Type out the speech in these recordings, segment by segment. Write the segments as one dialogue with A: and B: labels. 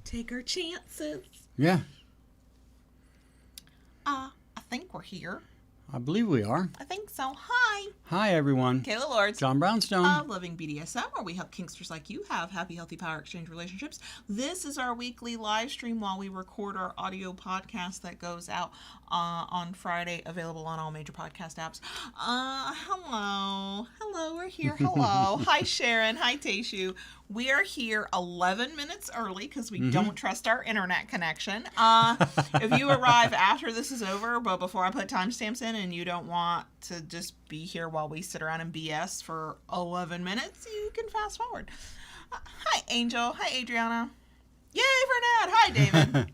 A: Take our chances.
B: Yeah.
A: I think we're here.
B: I believe we are.
A: I think so. Hi.
B: Hi, everyone.
A: Kayla Lords.
B: John Brownstone.
A: Living BDSM, where we help kinksters like you have happy, healthy power exchange relationships. This is our weekly live stream while we record our audio podcast that goes out on Friday, available on all major podcast apps. Hello, we're here. Hello. Hi, Sharon. Hi, Tayshu. We are here 11 minutes early because we don't trust our internet connection. If you arrive after this is over, but before I put timestamps in and you don't want to just be here while we sit around and BS for 11 minutes, you can fast forward. Hi, Angel. Hi, Adriana. Yay, Bernard. Hi, David.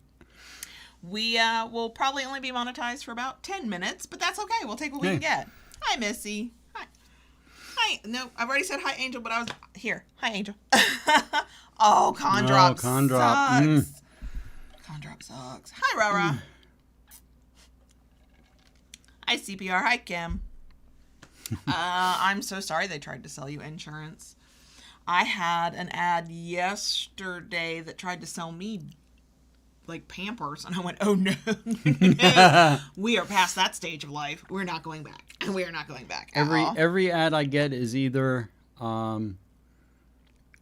A: We will probably only be monetized for about 10 minutes, but that's okay. We'll take what we can get. Hi, Missy. Hi. No, I've already said hi, Angel, but I was here. Hi, Angel. Oh, Condrop sucks. Condrop sucks. Hi, Rara. Hi, CPR. Hi, Kim. I'm so sorry they tried to sell you insurance. I had an ad yesterday that tried to sell me like Pampers, and I went, oh no. We are past that stage of life. We're not going back. We are not going back at all.
B: Every ad I get is either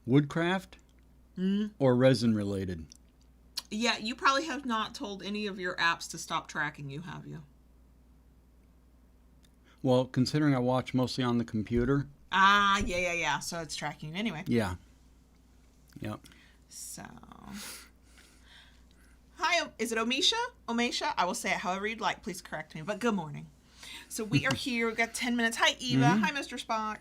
B: woodcraft or resin related.
A: Yeah, you probably have not told any of your apps to stop tracking you, have you?
B: Well, considering I watch mostly on the computer.
A: Yeah. So it's tracking you anyway.
B: Yeah. Yep.
A: So, hi, is it Omisha? Omesha? I will say it however you'd like. Please correct me. But good morning. So we are here. We've got 10 minutes. Hi, Eva. Hi, Mr. Spock.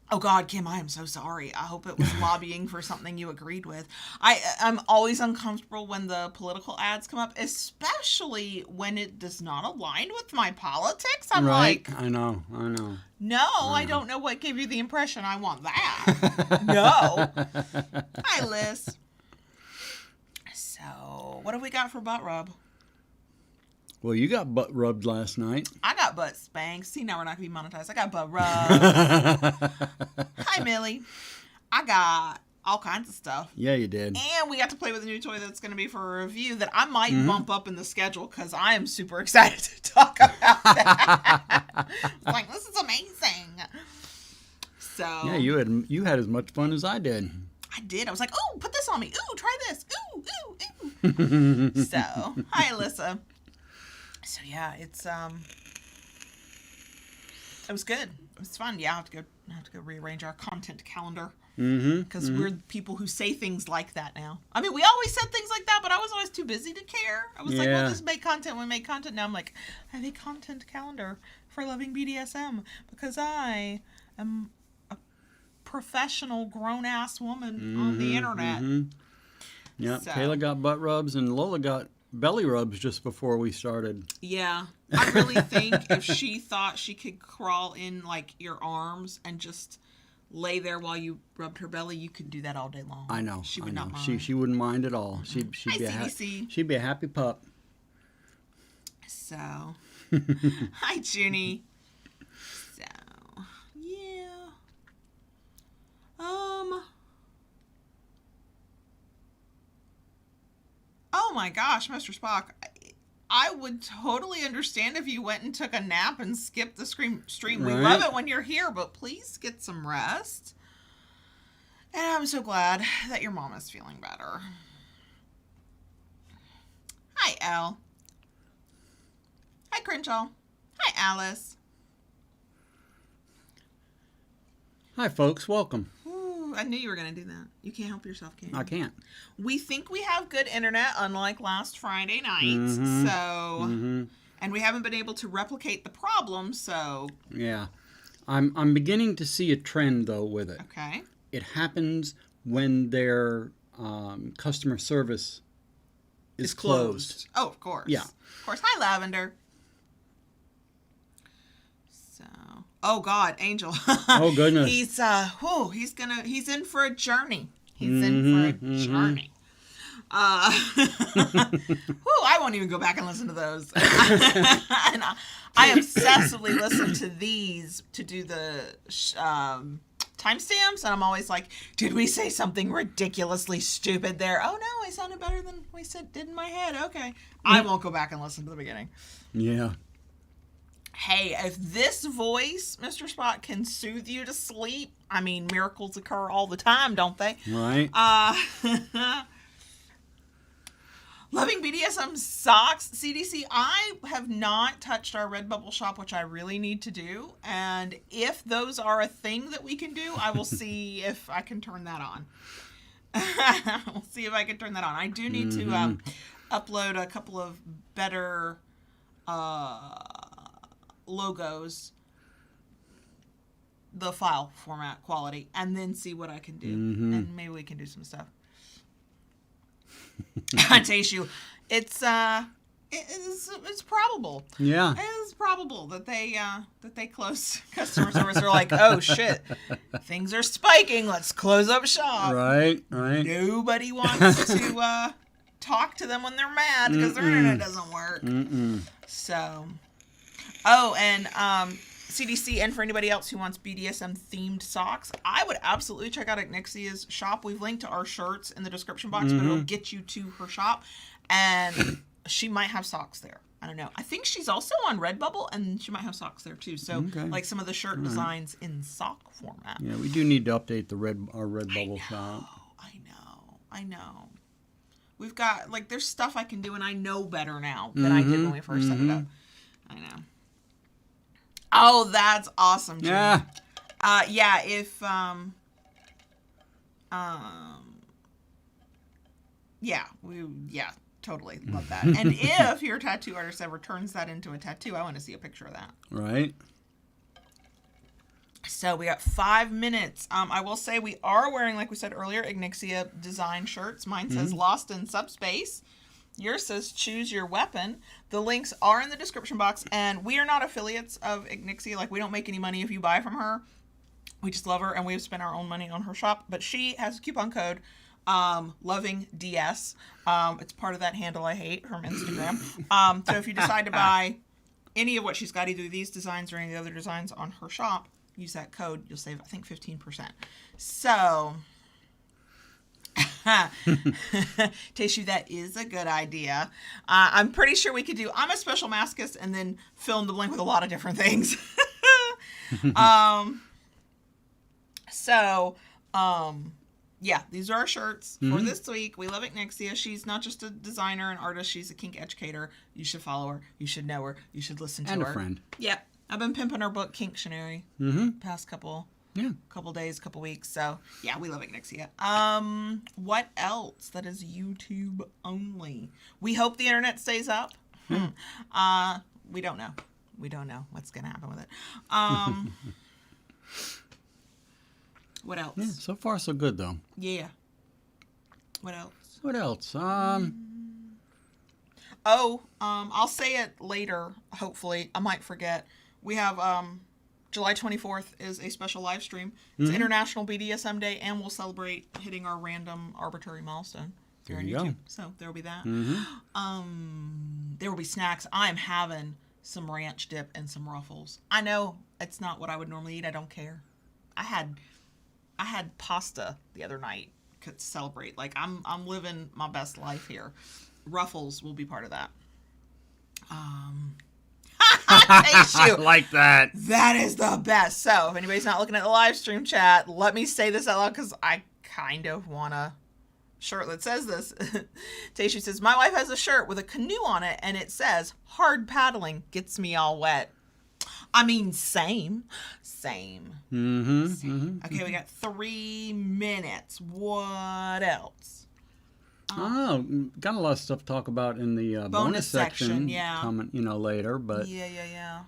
A: Oh, God, Kim, I am so sorry. I hope it was lobbying for something you agreed with. I'm always uncomfortable when the political ads come up, especially when it does not align with my politics. I'm like...
B: I know.
A: No, I don't know what gave you the impression I want that. No. Hi, Liz. So, what have we got for butt rub?
B: Well, you got butt rubbed last night.
A: I got butt spanked. See, now we're not going to be monetized. I got butt rubbed. Hi, Millie. I got all kinds of stuff.
B: Yeah, you did.
A: And we got to play with a new toy that's going to be for a review that I might bump up in the schedule because I am super excited to talk about that. Like, this is amazing. So.
B: Yeah, you had as much fun as I did.
A: I did. I was like, ooh, put this on me. Ooh, try this. Ooh. So, hi, Alyssa. So yeah, it was good. It was fun. Yeah, I have to go rearrange our content calendar because we're the people who say things like that now. I mean, we always said things like that, but I was always too busy to care. I was like, we'll just make content. We make content. Now I'm like, I have a content calendar for Loving BDSM because I am a professional grown-ass woman on the internet.
B: Yeah,
A: so.
B: Kayla got butt rubs and Lola got belly rubs just before we started.
A: Yeah. I really think if she thought she could crawl in like your arms and just lay there while you rubbed her belly, you could do that all day long.
B: I know.
A: She would not mind.
B: She wouldn't mind at all. She'd be a happy pup.
A: So, hi, Junie. So, yeah. Oh my gosh, Mr. Spock. I would totally understand if you went and took a nap and skipped the stream. We love it when you're here, but please get some rest. And I'm so glad that your mom is feeling better. Hi, Elle. Hi, Crenshaw. Hi, Alice.
B: Hi, folks. Welcome.
A: I knew you were going to do that. You can't help yourself, can you?
B: I can't.
A: We think we have good internet, unlike last Friday night. So, and we haven't been able to replicate the problem, so.
B: Yeah. I'm beginning to see a trend, though, with it.
A: Okay.
B: It happens when their customer service is closed.
A: Oh, of course.
B: Yeah.
A: Of course. Hi, Lavender. Oh God, Angel.
B: Oh goodness.
A: He's in for a journey. He's in for a journey. I won't even go back and listen to those. And I obsessively listen to these to do the timestamps, and I'm always like, did we say something ridiculously stupid there? Oh no, I sounded better than we did in my head. Okay. I won't go back and listen to the beginning.
B: Yeah.
A: Hey, if this voice, Mr. Spot, can soothe you to sleep, I mean, miracles occur all the time, don't they?
B: Right.
A: Loving BDSM socks. CDC, I have not touched our Redbubble shop, which I really need to do. And if those are a thing that we can do, I will see if I can turn that on. We'll see if I can turn that on. I do need to upload a couple of better logos, the file format quality, and then see what I can do. And maybe we can do some stuff. I taste you. It's probable.
B: Yeah.
A: It's probable that they close customer service are like, oh shit, things are spiking. Let's close up shop.
B: Right.
A: Nobody wants to talk to them when they're mad because their internet doesn't work. So, and CDC, and for anybody else who wants BDSM themed socks, I would absolutely check out Ignixia's shop. We've linked to our shirts in the description box, but it'll get you to her shop, and she might have socks there. I don't know. I think she's also on Redbubble, and she might have socks there too. So, like some of the shirt designs in sock format.
B: Yeah, we do need to update our Redbubble shop.
A: I know. We've got, like, there's stuff I can do, and I know better now than I did when we first set it up. I know. Oh, that's awesome, Jimmy.
B: Yeah.
A: If, totally love that. And if your tattoo artist ever turns that into a tattoo, I want to see a picture of that.
B: Right.
A: So we got 5 minutes. I will say we are wearing, like we said earlier, Ignixia design shirts. Mine says Lost in Subspace. Yours says Choose Your Weapon. The links are in the description box, and we are not affiliates of Ignixia. Like, we don't make any money if you buy from her. We just love her, and we've spent our own money on her shop. But she has a coupon code, LovingDS. It's part of that handle I hate from Instagram. So if you decide to buy any of what she's got, either these designs or any of the other designs on her shop, use that code. You'll save, I think, 15%. So... Taste you, that is a good idea. I'm pretty sure we could do I'm a special masochist and then fill in the blank with a lot of different things. These are our shirts for this week. We love Ignicia. She's not just a designer and artist, she's a kink educator. You should follow her, you should know her, you should listen to her.
B: And a friend.
A: Yep. I've been pimping her book Kinktionary past couple days, couple weeks. So yeah, we love Ignicia. What else that is YouTube only? We hope the internet stays up. We don't know. We don't know what's gonna happen with it. What else?
B: Yeah, so far so good though.
A: Yeah. What else?
B: What else?
A: I'll say it later, hopefully. I might forget. We have July 24th is a special live stream. It's International BDSM Day, and we'll celebrate hitting our random arbitrary milestone here on YouTube. So there will be that. There will be snacks. I'm having some ranch dip and some Ruffles. I know it's not what I would normally eat. I don't care. I had pasta the other night to celebrate. Like, I'm living my best life here. Ruffles will be part of that.
B: I like that.
A: That is the best. So if anybody's not looking at the live stream chat, let me say this out loud because I kind of want a shirt that says this. Taishu says, my wife has a shirt with a canoe on it, and it says, hard paddling gets me all wet. I mean, same. Okay, we got 3 minutes. What else?
B: Got a lot of stuff to talk about in the bonus section.
A: Yeah.
B: Comment, later, but
A: Yeah.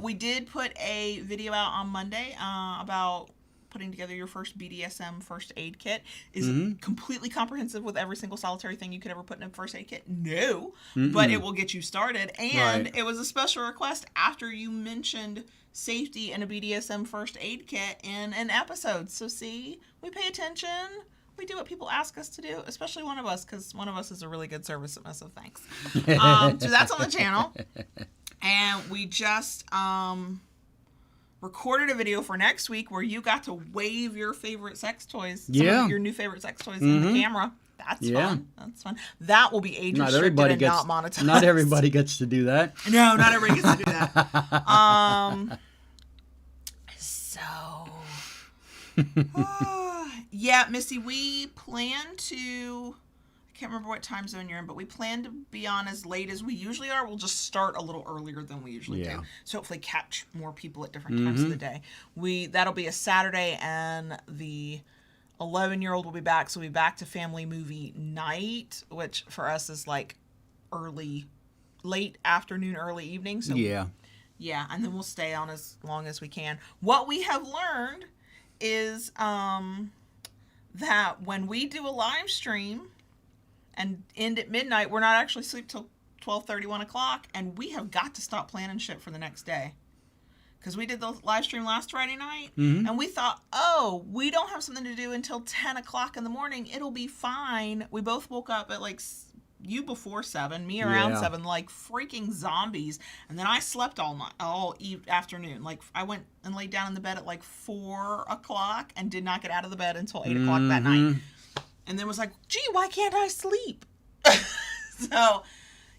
A: We did put a video out on Monday about putting together your first BDSM first aid kit. Is it completely comprehensive with every single solitary thing you could ever put in a first aid kit? No, but it will get you started. And it was a special request after you mentioned safety and a BDSM first aid kit in an episode. So see, we pay attention. We do what people ask us to do, especially one of us, because one of us is a really good service at us, so thanks. So that's on the channel. And we just recorded a video for next week where you got to wave your favorite sex toys, your new favorite sex toys in the camera. That's fun. That's fun. That will be age restricted and not monetized.
B: Not everybody gets to do that.
A: No, not everybody gets to do that. Yeah, Missy, we plan to, I can't remember what time zone you're in, but we plan to be on as late as we usually are. We'll just start a little earlier than we usually do. So hopefully catch more people at different times of the day. That'll be a Saturday, and the 11-year-old will be back, so we'll be back to family movie night, which for us is like late afternoon, early evening. So yeah, and then we'll stay on as long as we can. What we have learned is that when we do a live stream and end at midnight, we're not actually asleep till 12:30, 1 o'clock, and we have got to stop planning shit for the next day. Because we did the live stream last Friday night, and we thought, we don't have something to do until 10 o'clock in the morning. It'll be fine. We both woke up at like, you before 7, me around 7, like freaking zombies. And then I slept all afternoon. Like, I went and laid down in the bed at like 4 o'clock and did not get out of the bed until 8 o'clock that night. And then was like, gee, why can't I sleep? So,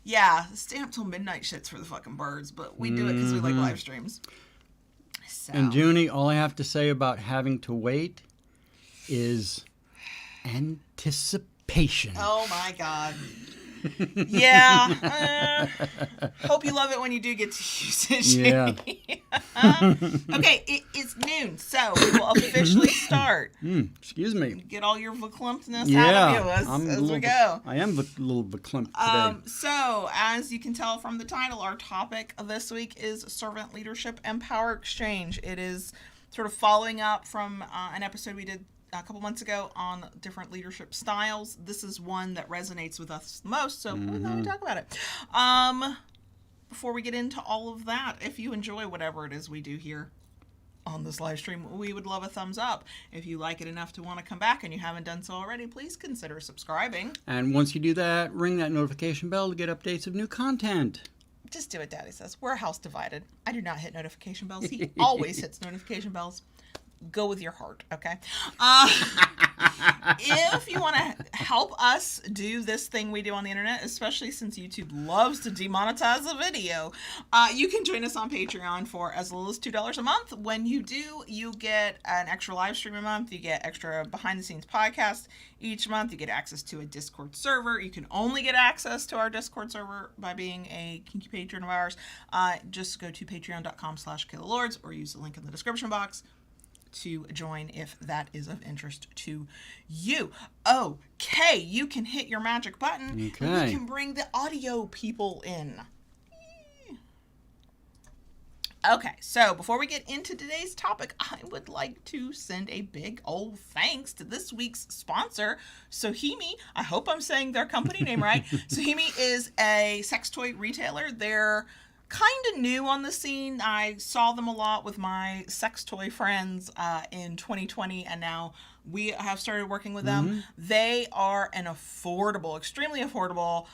A: yeah, stay up till midnight shit's for the fucking birds. But we do it because we like live streams. So.
B: And Junie, all I have to say about having to wait is anticipation.
A: Oh my God. Yeah. Hope you love it when you do get to use it.
B: Yeah.
A: Okay, it is noon, so we will officially start.
B: Excuse me.
A: Get all your verklumpedness out of you as we go.
B: I am a little verklempt today.
A: So, as you can tell from the title, our topic this week is servant leadership and power exchange. It is sort of following up from an episode we did a couple months ago on different leadership styles. This is one that resonates with us the most, so we thought we'd talk about it. Before we get into all of that, if you enjoy whatever it is we do here on this live stream, we would love a thumbs up. If you like it enough to want to come back and you haven't done so already, please consider subscribing.
B: And once you do that, ring that notification bell to get updates of new content.
A: Just do what Daddy says. We're a house divided. I do not hit notification bells. He always hits notification bells. Go with your heart, okay? If you want to help us do this thing we do on the internet, especially since YouTube loves to demonetize a video, you can join us on Patreon for as little as $2 a month. When you do, you get an extra live stream a month. You get extra behind-the-scenes podcasts each month. You get access to a Discord server. You can only get access to our Discord server by being a kinky patron of ours. Just go to patreon.com/killalords or use the link in the description box to join if that is of interest to you. Okay, you can hit your magic button.
B: Okay.
A: And we can bring the audio people in. Okay, so before we get into today's topic, I would like to send a big old thanks to this week's sponsor, Sohimi. I hope I'm saying their company name right. Sohimi is a sex toy retailer. They're kind of new on the scene. I saw them a lot with my sex toy friends in 2020, and now we have started working with them. They are an affordable, extremely affordable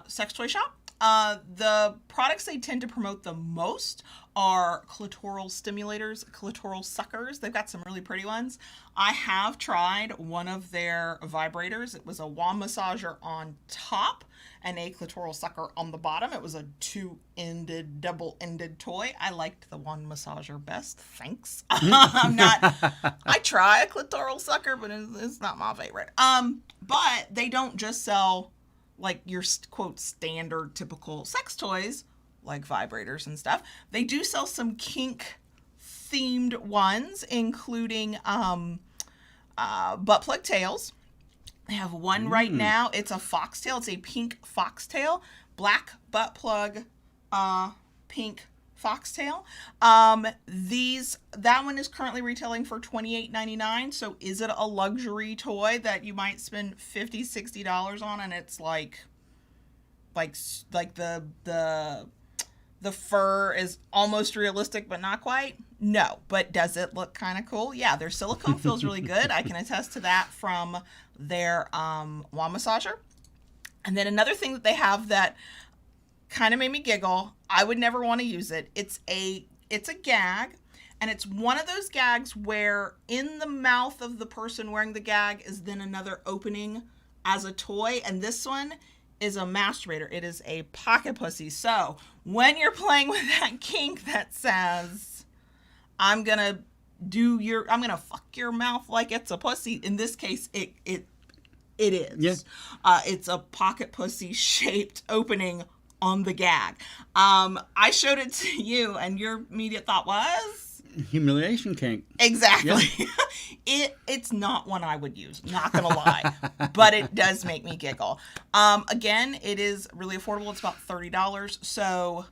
A: sex toy shop. The products they tend to promote the most are clitoral stimulators, clitoral suckers. They've got some really pretty ones. I have tried one of their vibrators. It was a wand massager on top and a clitoral sucker on the bottom. It was a two-ended, double-ended toy. I liked the wand massager best. Thanks. I try a clitoral sucker, but it's not my favorite. But they don't just sell like your quote standard typical sex toys like vibrators and stuff. They do sell some kink themed ones, including butt plug tails. They have one right now. It's a foxtail. It's a pink foxtail, black butt plug, pink foxtail. That one is currently retailing for $28.99. So is it a luxury toy that you might spend $50, $60 on, and it's like the fur is almost realistic but not quite? No. But does it look kind of cool? Yeah, their silicone feels really good. I can attest to that from their wand massager. And then another thing that they have that kind of made me giggle, I would never want to use it. It's a gag, And it's one of those gags where in the mouth of the person wearing the gag is then another opening as a toy. And this one is a masturbator. It is a pocket pussy. So when you're playing with that kink that says, I'm going to fuck your mouth like it's a pussy. In this case, it is.
B: Yeah.
A: It's a pocket pussy shaped opening on the gag. I showed it to you, and your immediate thought was
B: humiliation kink.
A: Exactly. Yeah. It's not one I would use, not gonna lie, but it does make me giggle. Again, it is really affordable. It's about $30. So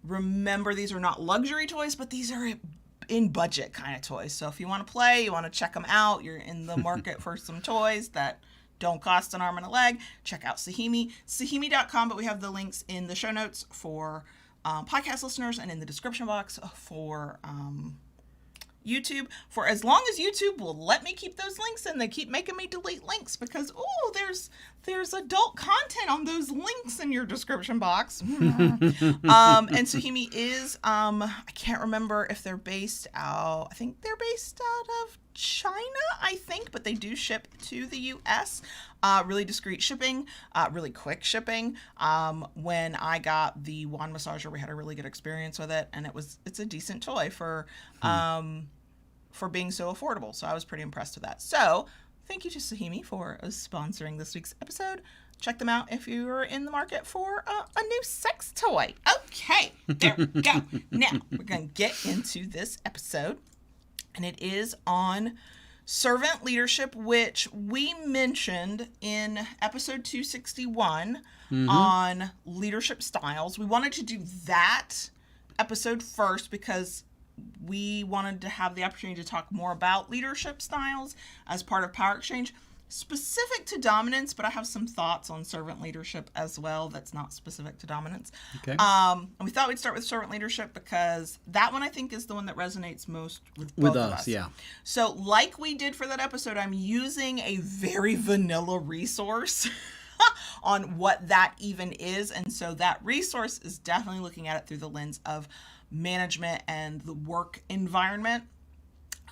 A: remember, these are not luxury toys, but these are in budget kind of toys. So if you want to play, you want to check them out, you're in the market for some toys that don't cost an arm and a leg, check out Sahimi, sahimi.com, but we have the links in the show notes for podcast listeners and in the description box for YouTube, for as long as YouTube will let me keep those links, and they keep making me delete links because there's adult content on those links in your description box. And Sahimi is I can't remember if they're based out. I think they're based out of China, I think, but they do ship to the US. Really discreet shipping, really quick shipping. When I got the wand massager, we had a really good experience with it, and it's a decent toy for being so affordable. So I was pretty impressed with that. So thank you to Sahimi for sponsoring this week's episode. Check them out if you're in the market for a new sex toy. Okay, there we go. Now we're going to get into this episode, and it is on servant leadership, which we mentioned in episode 261 on leadership styles. We wanted to do that episode first because we wanted to have the opportunity to talk more about leadership styles as part of Power Exchange, specific to dominance, but I have some thoughts on servant leadership as well that's not specific to dominance.
B: Okay.
A: And we thought we'd start with servant leadership because that one I think is the one that resonates most with both of us.
B: Yeah.
A: So like we did for that episode, I'm using a very vanilla resource on what that even is. And so that resource is definitely looking at it through the lens of management and the work environment.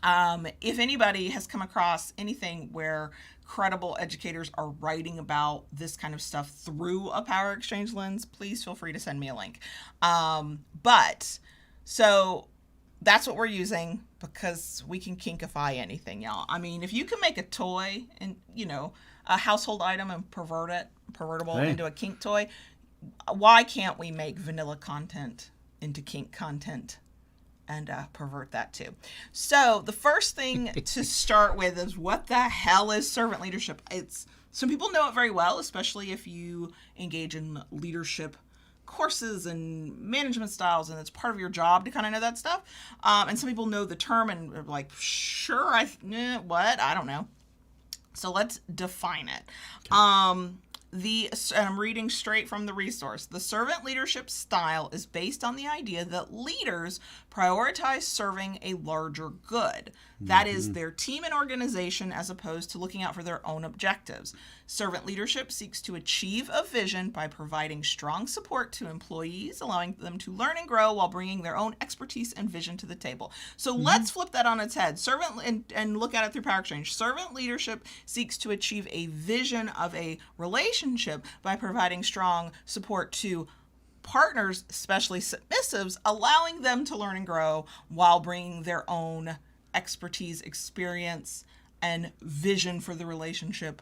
A: If anybody has come across anything where credible educators are writing about this kind of stuff through a Power Exchange lens, please feel free to send me a link. So that's what we're using because we can kinkify anything, y'all. I mean, if you can make a toy and, a household item and pervertible into a kink toy, why can't we make vanilla content into kink content and pervert that too? So the first thing to start with is, what the hell is servant leadership? Some people know it very well, especially if you engage in leadership courses and management styles, and it's part of your job to kind of know that stuff. And some people know the term and are like, sure, what? I don't know. So let's define it. Okay. And I'm reading straight from the resource. The servant leadership style is based on the idea that leaders prioritize serving a larger good. That is their team and organization, as opposed to looking out for their own objectives. Servant leadership seeks to achieve a vision by providing strong support to employees, allowing them to learn and grow while bringing their own expertise and vision to the table. So let's flip that on its head. And look at it through Power Exchange. Servant leadership seeks to achieve a vision of a relationship by providing strong support to partners, especially submissives, allowing them to learn and grow while bringing their own expertise, experience, and vision for the relationship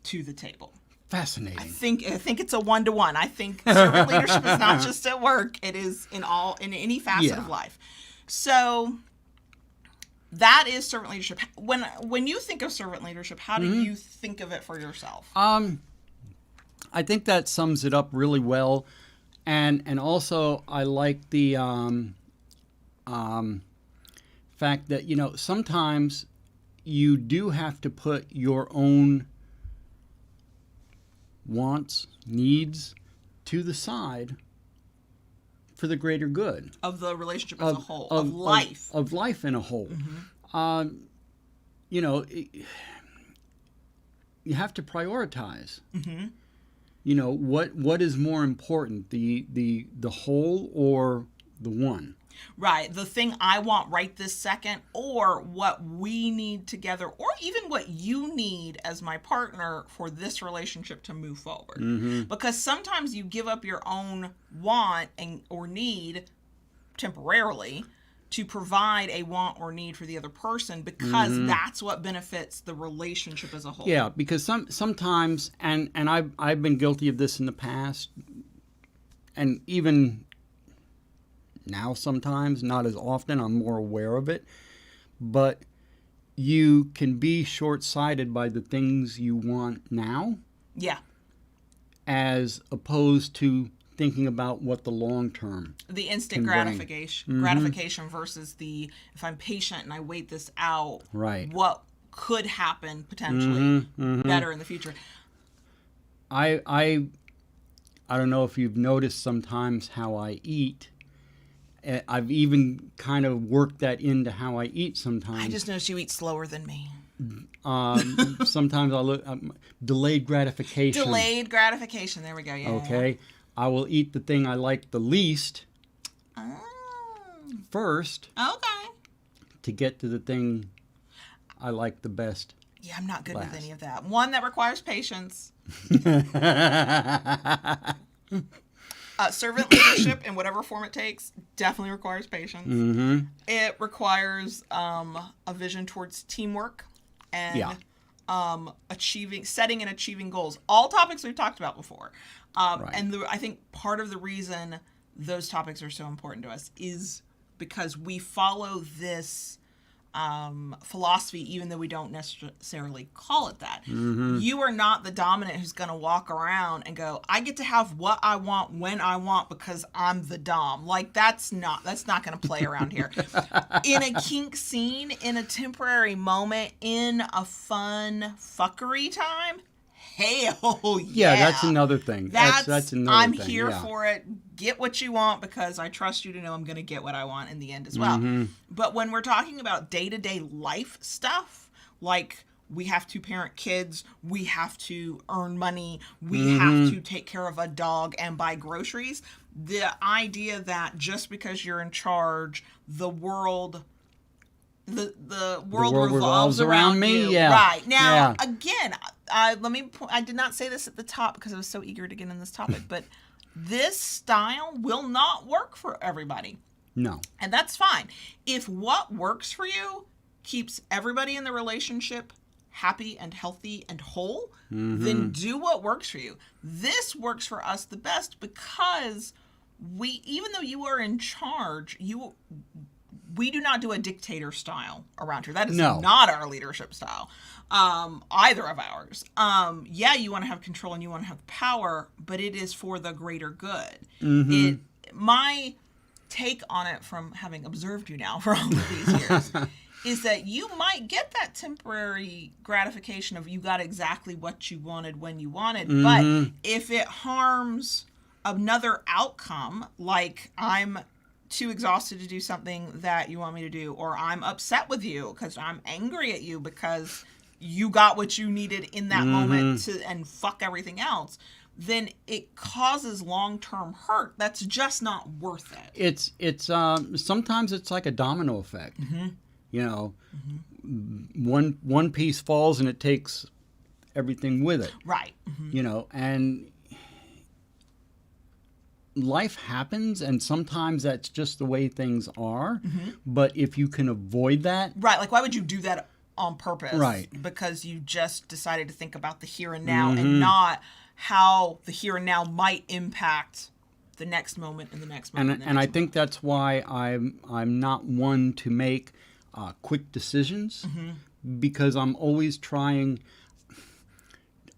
A: to the table.
B: Fascinating.
A: I think it's a 1-to-1. I think servant leadership is not just at work; it is in any facet of life. So that is servant leadership. When you think of servant leadership, how do you think of it for yourself?
B: I think that sums it up really well, and also I like the fact that sometimes you do have to put your own wants, needs to the side for the greater good
A: of the relationship as a whole, of life.
B: Of life in a whole. You have to prioritize. What is more important, the whole or the one.
A: Right. The thing I want right this second, or what we need together, or even what you need as my partner for this relationship to move forward. Because sometimes you give up your own want or need temporarily to provide a want or need for the other person, because that's what benefits the relationship as a whole.
B: Yeah, because sometimes, and I've been guilty of this in the past, and even now sometimes, not as often, I'm more aware of it, but you can be short-sighted by the things you want now.
A: Yeah.
B: As opposed to thinking about what the long term,
A: the instant gratification versus the, if I'm patient and I wait this out,
B: right,
A: what could happen potentially better in the future.
B: I don't know if you've noticed sometimes how I eat. I've even kind of worked that into how I eat sometimes.
A: I just noticed you eat slower than me.
B: Sometimes I'll look delayed gratification.
A: Delayed gratification. There we go. Yeah.
B: Okay. I will eat the thing I like the least first.
A: Okay.
B: To get to the thing I like the best.
A: Yeah, I'm not good with any of that. One that requires patience. Servant leadership in whatever form it takes definitely requires patience. It requires a vision towards teamwork and setting and achieving goals. All topics we've talked about before. Right. And I think part of the reason those topics are so important to us is because we follow this philosophy, even though we don't necessarily call it that. You are not the dominant who's going to walk around and go, I get to have what I want when I want because I'm the dom. Like, that's not going to play around here. In a kink scene, in a temporary moment, in a fun fuckery time, hell yeah.
B: That's another thing. That's another
A: I'm
B: thing.
A: I'm here for it. Get what you want because I trust you to know I'm going to get what I want in the end as well. But when we're talking about day-to-day life stuff, like we have to parent kids, we have to earn money, we have to take care of a dog and buy groceries, the idea that just because you're in charge, the world revolves around me.
B: Yeah.
A: Right. Now, again, I did not say this at the top because I was so eager to get in this topic, but this style will not work for everybody.
B: No.
A: And that's fine. If what works for you keeps everybody in the relationship happy and healthy and whole, then do what works for you. This works for us the best because even though you are in charge, we do not do a dictator style around here. That is not our leadership style, either of ours. You want to have control and you want to have power, but it is for the greater good. My take on it from having observed you now for all of these years is that you might get that temporary gratification of you got exactly what you wanted when you wanted, but if it harms another outcome, like I'm too exhausted to do something that you want me to do, or I'm upset with you because I'm angry at you because you got what you needed in that moment and fuck everything else, then it causes long-term hurt. That's just not worth it.
B: It's sometimes it's like a domino effect. You know, one piece falls and it takes everything with it.
A: Right.
B: You know, and life happens, and sometimes that's just the way things are. But if you can avoid that,
A: right? Like, why would you do that on purpose?
B: Right?
A: Because you just decided to think about the here and now, and not how the here and now might impact the next moment and the next moment.
B: And I think that's why I'm not one to make quick decisions, because I'm always trying.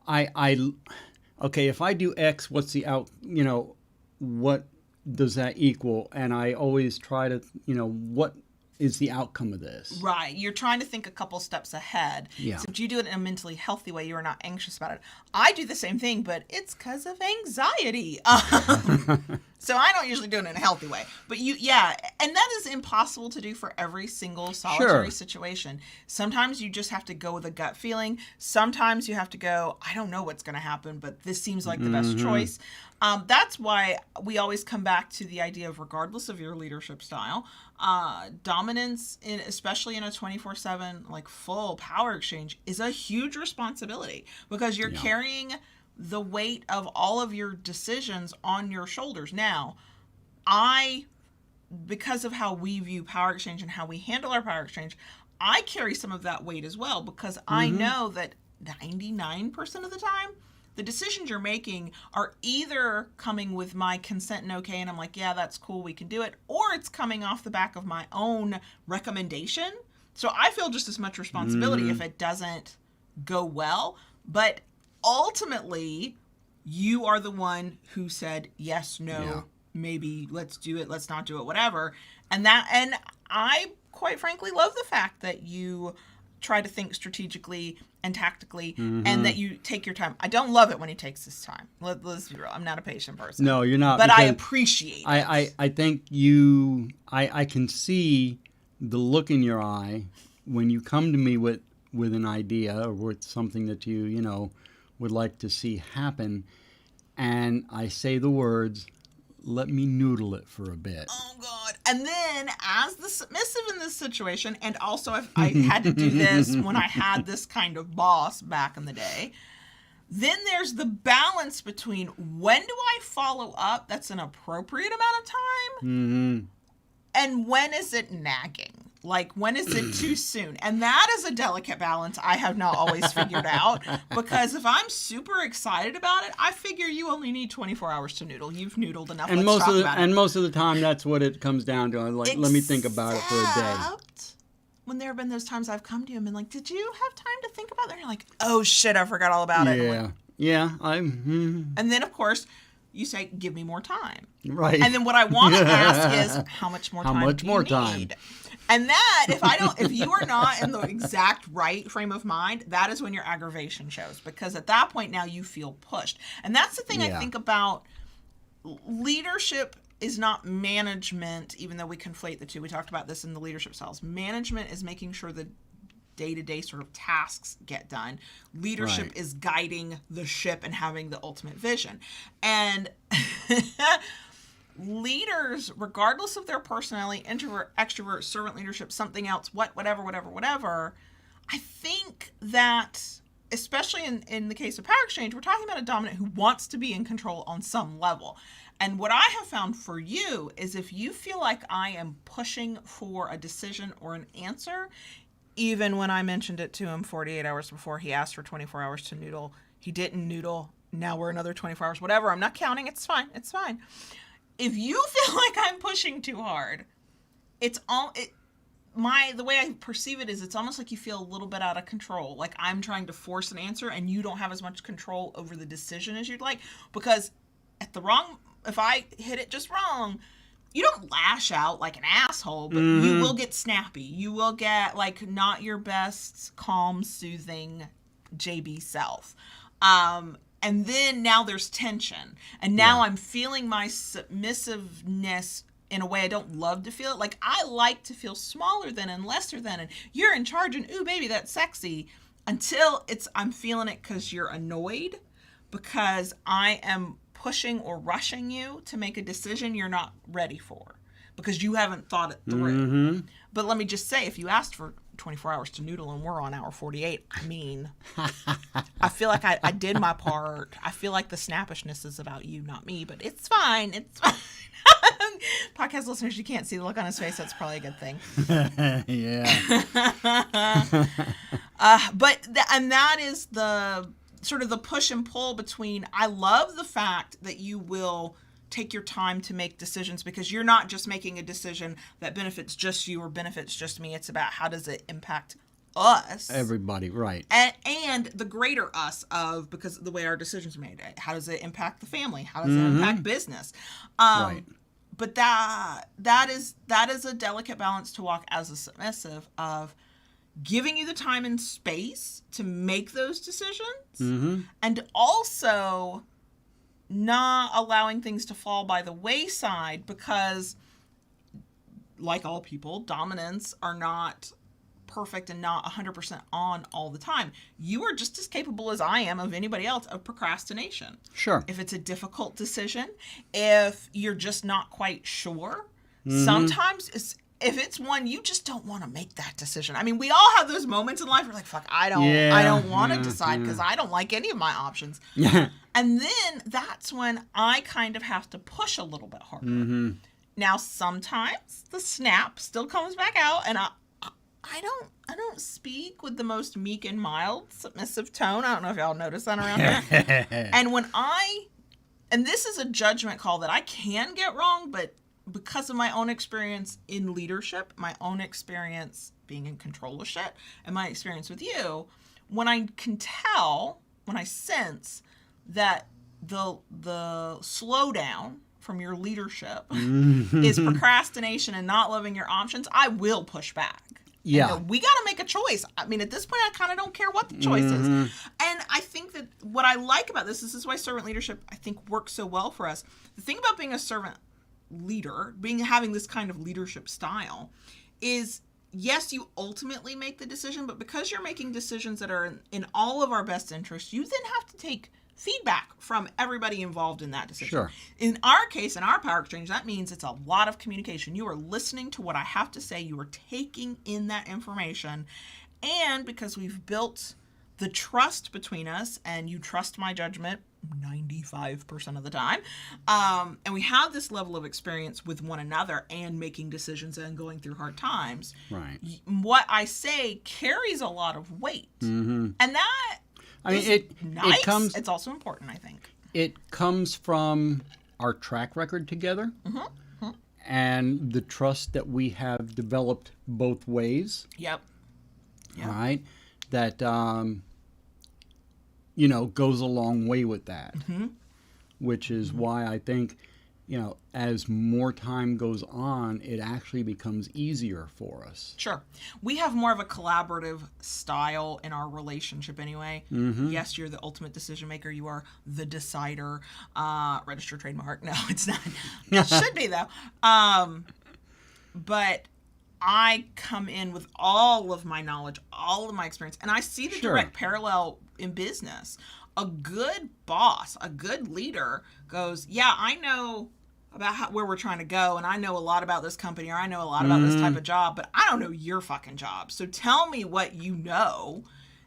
B: Okay, if I do X, what's the out? You know, what does that equal? And I always try to, what is the outcome of this?
A: Right. You're trying to think a couple steps ahead.
B: Yeah.
A: Except you do it in a mentally healthy way. You are not anxious about it. I do the same thing, but it's because of anxiety. So I don't usually do it in a healthy way. But and that is impossible to do for every single solitary situation. Sometimes you just have to go with a gut feeling. Sometimes you have to go, I don't know what's going to happen, but this seems like the best choice. That's why we always come back to the idea of, regardless of your leadership style, dominance, especially in a 24/7 like full power exchange, is a huge responsibility, because you're carrying the weight of all of your decisions on your shoulders. Now, because of how we view power exchange and how we handle our power exchange, I carry some of that weight as well, because I know that 99% of the time, the decisions you're making are either coming with my consent and okay, and I'm like, yeah, that's cool, we can do it, or it's coming off the back of my own recommendation. So I feel just as much responsibility if it doesn't go well. But ultimately, you are the one who said yes, no, maybe, let's do it, let's not do it, whatever. And I quite frankly love the fact that you try to think strategically and tactically, and that you take your time. I don't love it when he takes his time. Let's be real. I'm not a patient person.
B: No, you're not.
A: But I appreciate it.
B: I think I can see the look in your eye when you come to me with an idea or with something that you would like to see happen, and I say the words, let me noodle it for a bit.
A: Oh, God. And then, as the submissive in this situation, and also I had to do this when I had this kind of boss back in the day, then there's the balance between, when do I follow up that's an appropriate amount of time, and when is it nagging? Like, when is it too soon? And that is a delicate balance I have not always figured out, because if I'm super excited about it, I figure you only need 24 hours to noodle. You've noodled enough.
B: And most of the time, that's what it comes down to. I'm like, let me think about it for a day.
A: When there have been those times I've come to you and been like, did you have time to think about that? And you're like, oh shit, I forgot all about it. And then, of course, you say, give me more time.
B: Right.
A: And then what I want to ask is, how much more time do you need? And that, if you are not in the exact right frame of mind, that is when your aggravation shows. Because at that point now you feel pushed. And that's the thing I think about. Leadership is not management, even though we conflate the two. We talked about this in the leadership styles. Management is making sure the day-to-day sort of tasks get done. Leadership is guiding the ship and having the ultimate vision. And leaders, regardless of their personality, introvert, extrovert, servant leadership, something else, whatever, I think that, especially in the case of power exchange, we're talking about a dominant who wants to be in control on some level. And what I have found for you is, if you feel like I am pushing for a decision or an answer, even when I mentioned it to him 48 hours before he asked for 24 hours to noodle, he didn't noodle. Now we're another 24 hours, whatever. I'm not counting. It's fine. If you feel like I'm pushing too hard, the way I perceive it is, it's almost like you feel a little bit out of control. Like I'm trying to force an answer and you don't have as much control over the decision as you'd like. Because if I hit it just wrong, you don't lash out like an asshole, but you will get snappy. You will get like not your best, calm, soothing JB self. And then now there's tension. And now I'm feeling my submissiveness in a way I don't love to feel it. Like, I like to feel smaller than and lesser than, and you're in charge, and ooh, baby, that's sexy, until I'm feeling it because you're annoyed, because I am pushing or rushing you to make a decision you're not ready for, because you haven't thought it through. But let me just say, if you asked for 24 hours to noodle and we're on hour 48, I mean, I feel like I did my part. I feel like the snappishness is about you, not me, but it's fine. It's fine. Podcast listeners, you can't see the look on his face. That's probably a good thing. And that is the sort of the push and pull between, I love the fact that you will take your time to make decisions, because you're not just making a decision that benefits just you or benefits just me. It's about, how does it impact us?
B: Everybody, right.
A: And the greater us of, because of the way our decisions are made. How does it impact the family? How does it impact business? Right. But that is a delicate balance to walk as a submissive, of giving you the time and space to make those decisions, and also not allowing things to fall by the wayside because, like all people, dominants are not perfect and not 100% on all the time. You are just as capable as I am of anybody else of procrastination.
B: Sure.
A: If it's a difficult decision, if you're just not quite sure, sometimes if it's one you just don't want to make that decision. I mean, we all have those moments in life where like, fuck, I don't want to decide because I don't like any of my options.
B: Yeah.
A: And then that's when I kind of have to push a little bit harder. Now, sometimes the snap still comes back out, and I don't speak with the most meek and mild, submissive tone. I don't know if y'all notice that around here. And this is a judgment call that I can get wrong, but because of my own experience in leadership, my own experience being in control of shit, and my experience with you, when I can tell, when I sense that the slowdown from your leadership is procrastination and not loving your options, I will push back.
B: Yeah.
A: We got to make a choice. I mean, at this point, I kind of don't care what the choice is. And I think that what I like about this is why servant leadership, I think, works so well for us. The thing about being a servant leader, having this kind of leadership style, is yes, you ultimately make the decision, but because you're making decisions that are in all of our best interests, you then have to take feedback from everybody involved in that decision.
B: Sure.
A: In our case, in our power exchange, that means it's a lot of communication. You are listening to what I have to say. You are taking in that information. And because we've built the trust between us, and you trust my judgment 95% of the time, and we have this level of experience with one another and making decisions and going through hard times,
B: right,
A: what I say carries a lot of weight. And that, I mean, it's also important, I think.
B: It comes from our track record together and the trust that we have developed both ways.
A: Yep.
B: Right? That, goes a long way with that. Which is why I think, as more time goes on, it actually becomes easier for us.
A: Sure. We have more of a collaborative style in our relationship anyway. Yes, you're the ultimate decision maker. You are the decider. Register trademark. No, it's not. It should be, though. But I come in with all of my knowledge, all of my experience, and I see the direct parallel in business. A good boss, a good leader goes, yeah, I know about where we're trying to go, and I know a lot about this company, or I know a lot about this type of job, but I don't know your fucking job. So tell me what you know.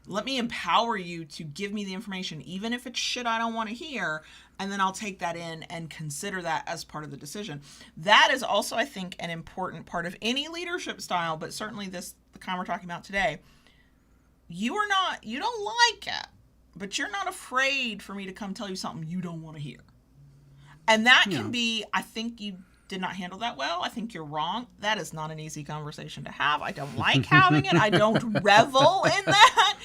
A: Let me empower you to give me the information, even if it's shit I don't want to hear, and then I'll take that in and consider that as part of the decision. That is also, I think, an important part of any leadership style, but certainly the kind we're talking about today. You don't like it, but you're not afraid for me to come tell you something you don't want to hear. And that can be, I think you did not handle that well. I think you're wrong. That is not an easy conversation to have. I don't like having it. I don't revel in that.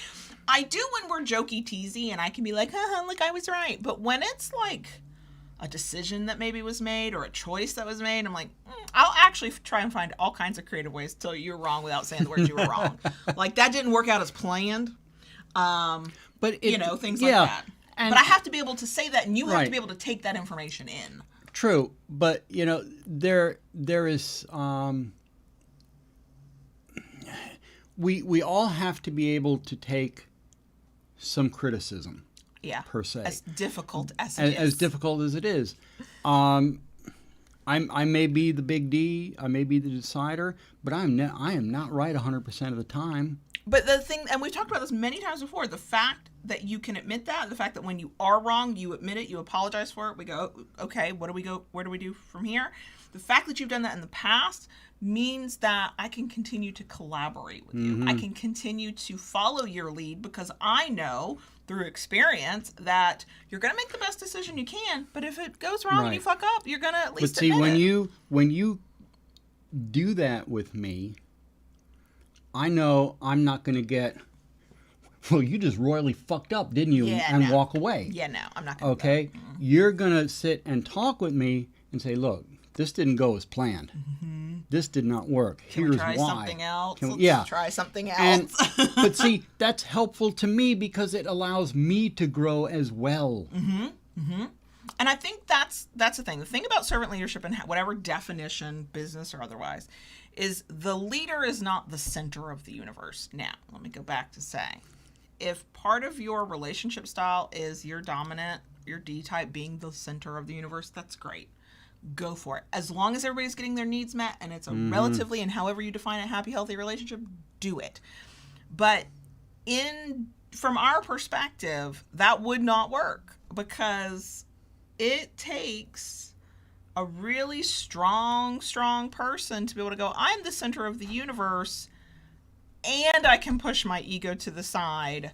A: I do when we're jokey teasy and I can be like, look, I was right. But when it's like a decision that maybe was made or a choice that was made, I'm like, I'll actually try and find all kinds of creative ways to tell you you're wrong without saying the words you were wrong. Like that didn't work out as planned. But things like that. But I have to be able to say that, and you have to be able to take that information in.
B: True, but there is we all have to be able to take some criticism.
A: Yeah.
B: Per se.
A: As difficult as it is.
B: As difficult as it is. I may be the big D, I may be the decider, but I am not right 100% of the time.
A: But the thing, and we've talked about this many times before, the fact that you can admit that, the fact that when you are wrong, you admit it, you apologize for it, we go, okay, where do we do from here? The fact that you've done that in the past means that I can continue to collaborate with you. I can continue to follow your lead because I know through experience that you're going to make the best decision you can, but if it goes wrong and you fuck up, you're going to at least admit it.
B: When you do that with me, I know I'm not going to get, well, you just royally fucked up, didn't you? And walk away.
A: Yeah, no, I'm not going to.
B: Okay? You're going to sit and talk with me and say, look, this didn't go as planned. This did not work.
A: Can
B: Here's
A: we try
B: why.
A: Something else? Let's try something else.
B: But see, that's helpful to me because it allows me to grow as well.
A: And I think that's the thing. The thing about servant leadership, and whatever definition, business or otherwise, is the leader is not the center of the universe. Now, let me go back to say, if part of your relationship style is your dominant, your D-type being the center of the universe, that's great. Go for it. As long as everybody's getting their needs met and it's a relatively, and however you define a happy, healthy relationship, do it. But from our perspective, that would not work, because it takes a really strong person to be able to go, I'm the center of the universe, and I can push my ego to the side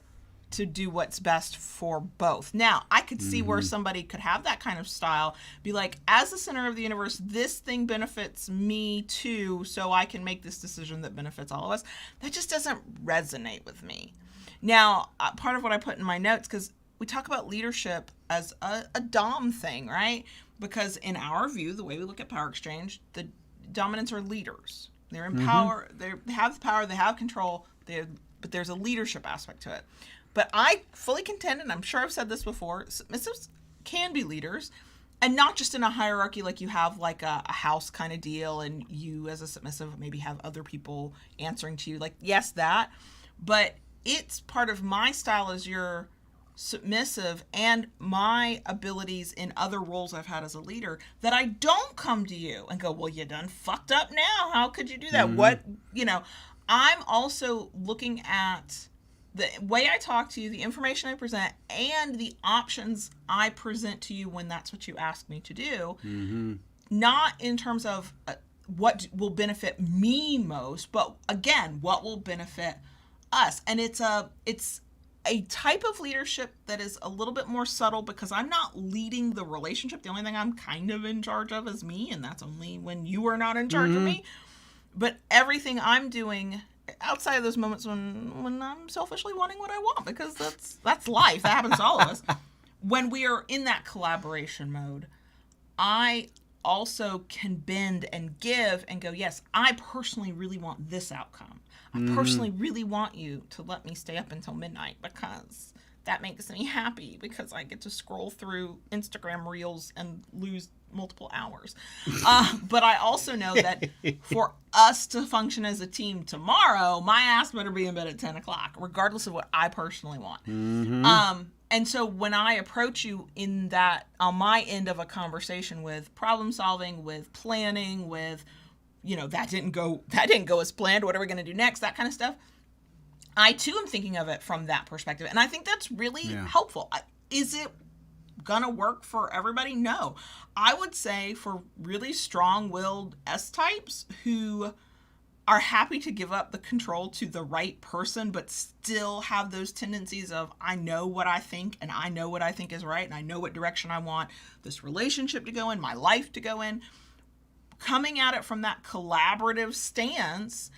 A: to do what's best for both. Now, I could see where somebody could have that kind of style, be like, as the center of the universe, this thing benefits me too, so I can make this decision that benefits all of us. That just doesn't resonate with me. Now, part of what I put in my notes, because we talk about leadership as a dom thing, right? Because in our view, the way we look at power exchange, the dominants are leaders. They're in power. They have the power. They have control. But there's a leadership aspect to it. But I fully contend, and I'm sure I've said this before, submissives can be leaders, and not just in a hierarchy like you have like a house kind of deal, and you as a submissive maybe have other people answering to you. Like, yes, that. But it's part of my style as your submissive and my abilities in other roles I've had as a leader, that I don't come to you and go, well, you done fucked up now. How could you do that? What, I'm also looking at the way I talk to you, the information I present, and the options I present to you when that's what you ask me to do. Not in terms of what will benefit me most, but again, what will benefit us. And it's a type of leadership that is a little bit more subtle, because I'm not leading the relationship. The only thing I'm kind of in charge of is me, and that's only when you are not in charge of me. But everything I'm doing outside of those moments when I'm selfishly wanting what I want, because that's life. That happens to all of us. When we are in that collaboration mode, I also can bend and give and go, yes, I personally really want this outcome. I personally really want you to let me stay up until midnight, because that makes me happy, because I get to scroll through Instagram reels and lose multiple hours. But I also know that for us to function as a team tomorrow, my ass better be in bed at 10 o'clock, regardless of what I personally want. And so when I approach you in that, on my end of a conversation with problem solving, with planning, with, that didn't go as planned, what are we going to do next, that kind of stuff, I too am thinking of it from that perspective. And I think that's really helpful. Is it gonna work for everybody? No. I would say for really strong-willed S-types who are happy to give up the control to the right person, but still have those tendencies of, I know what I think, and I know what I think is right, and I know what direction I want this relationship to go in, my life to go in, coming at it from that collaborative stance,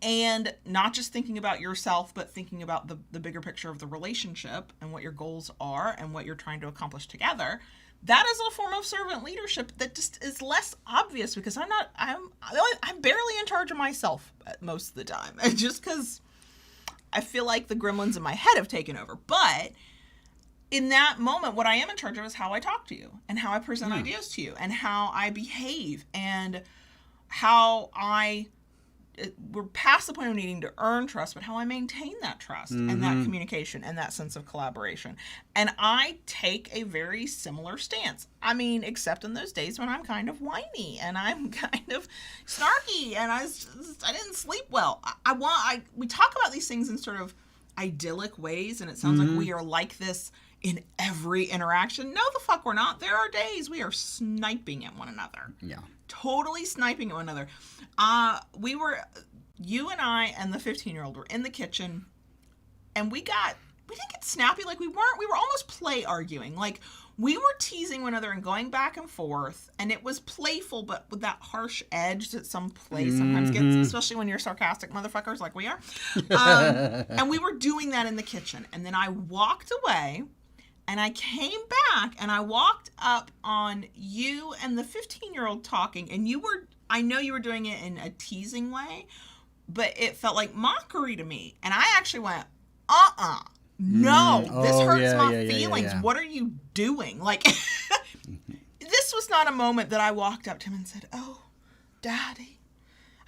A: and not just thinking about yourself, but thinking about the bigger picture of the relationship and what your goals are and what you're trying to accomplish together. That is a form of servant leadership that just is less obvious, because I'm barely in charge of myself most of the time, just because I feel like the gremlins in my head have taken over. But in that moment, what I am in charge of is how I talk to you, and how I present ideas to you, and how I behave, and how we're past the point of needing to earn trust, but how I maintain that trust and that communication and that sense of collaboration. And I take a very similar stance. I mean, except in those days when I'm kind of whiny and I'm kind of snarky and I didn't sleep well. We talk about these things in sort of idyllic ways, and it sounds like we are like this in every interaction. No, the fuck we're not. There are days we are sniping at one another. Yeah. Totally sniping at one another. You and I and the 15-year-old were in the kitchen, and we didn't get snappy. Like we were almost play arguing. Like we were teasing one another and going back and forth, and it was playful, but with that harsh edge that some play sometimes gets, especially when you're sarcastic motherfuckers like we are. And we were doing that in the kitchen. And then I walked away, and I came back, and I walked up on you and the 15-year-old talking, and I know you were doing it in a teasing way, but it felt like mockery to me. And I actually went, no, this hurts my feelings. Yeah. What are you doing? Like, was not a moment that I walked up to him and said, "Oh, Daddy,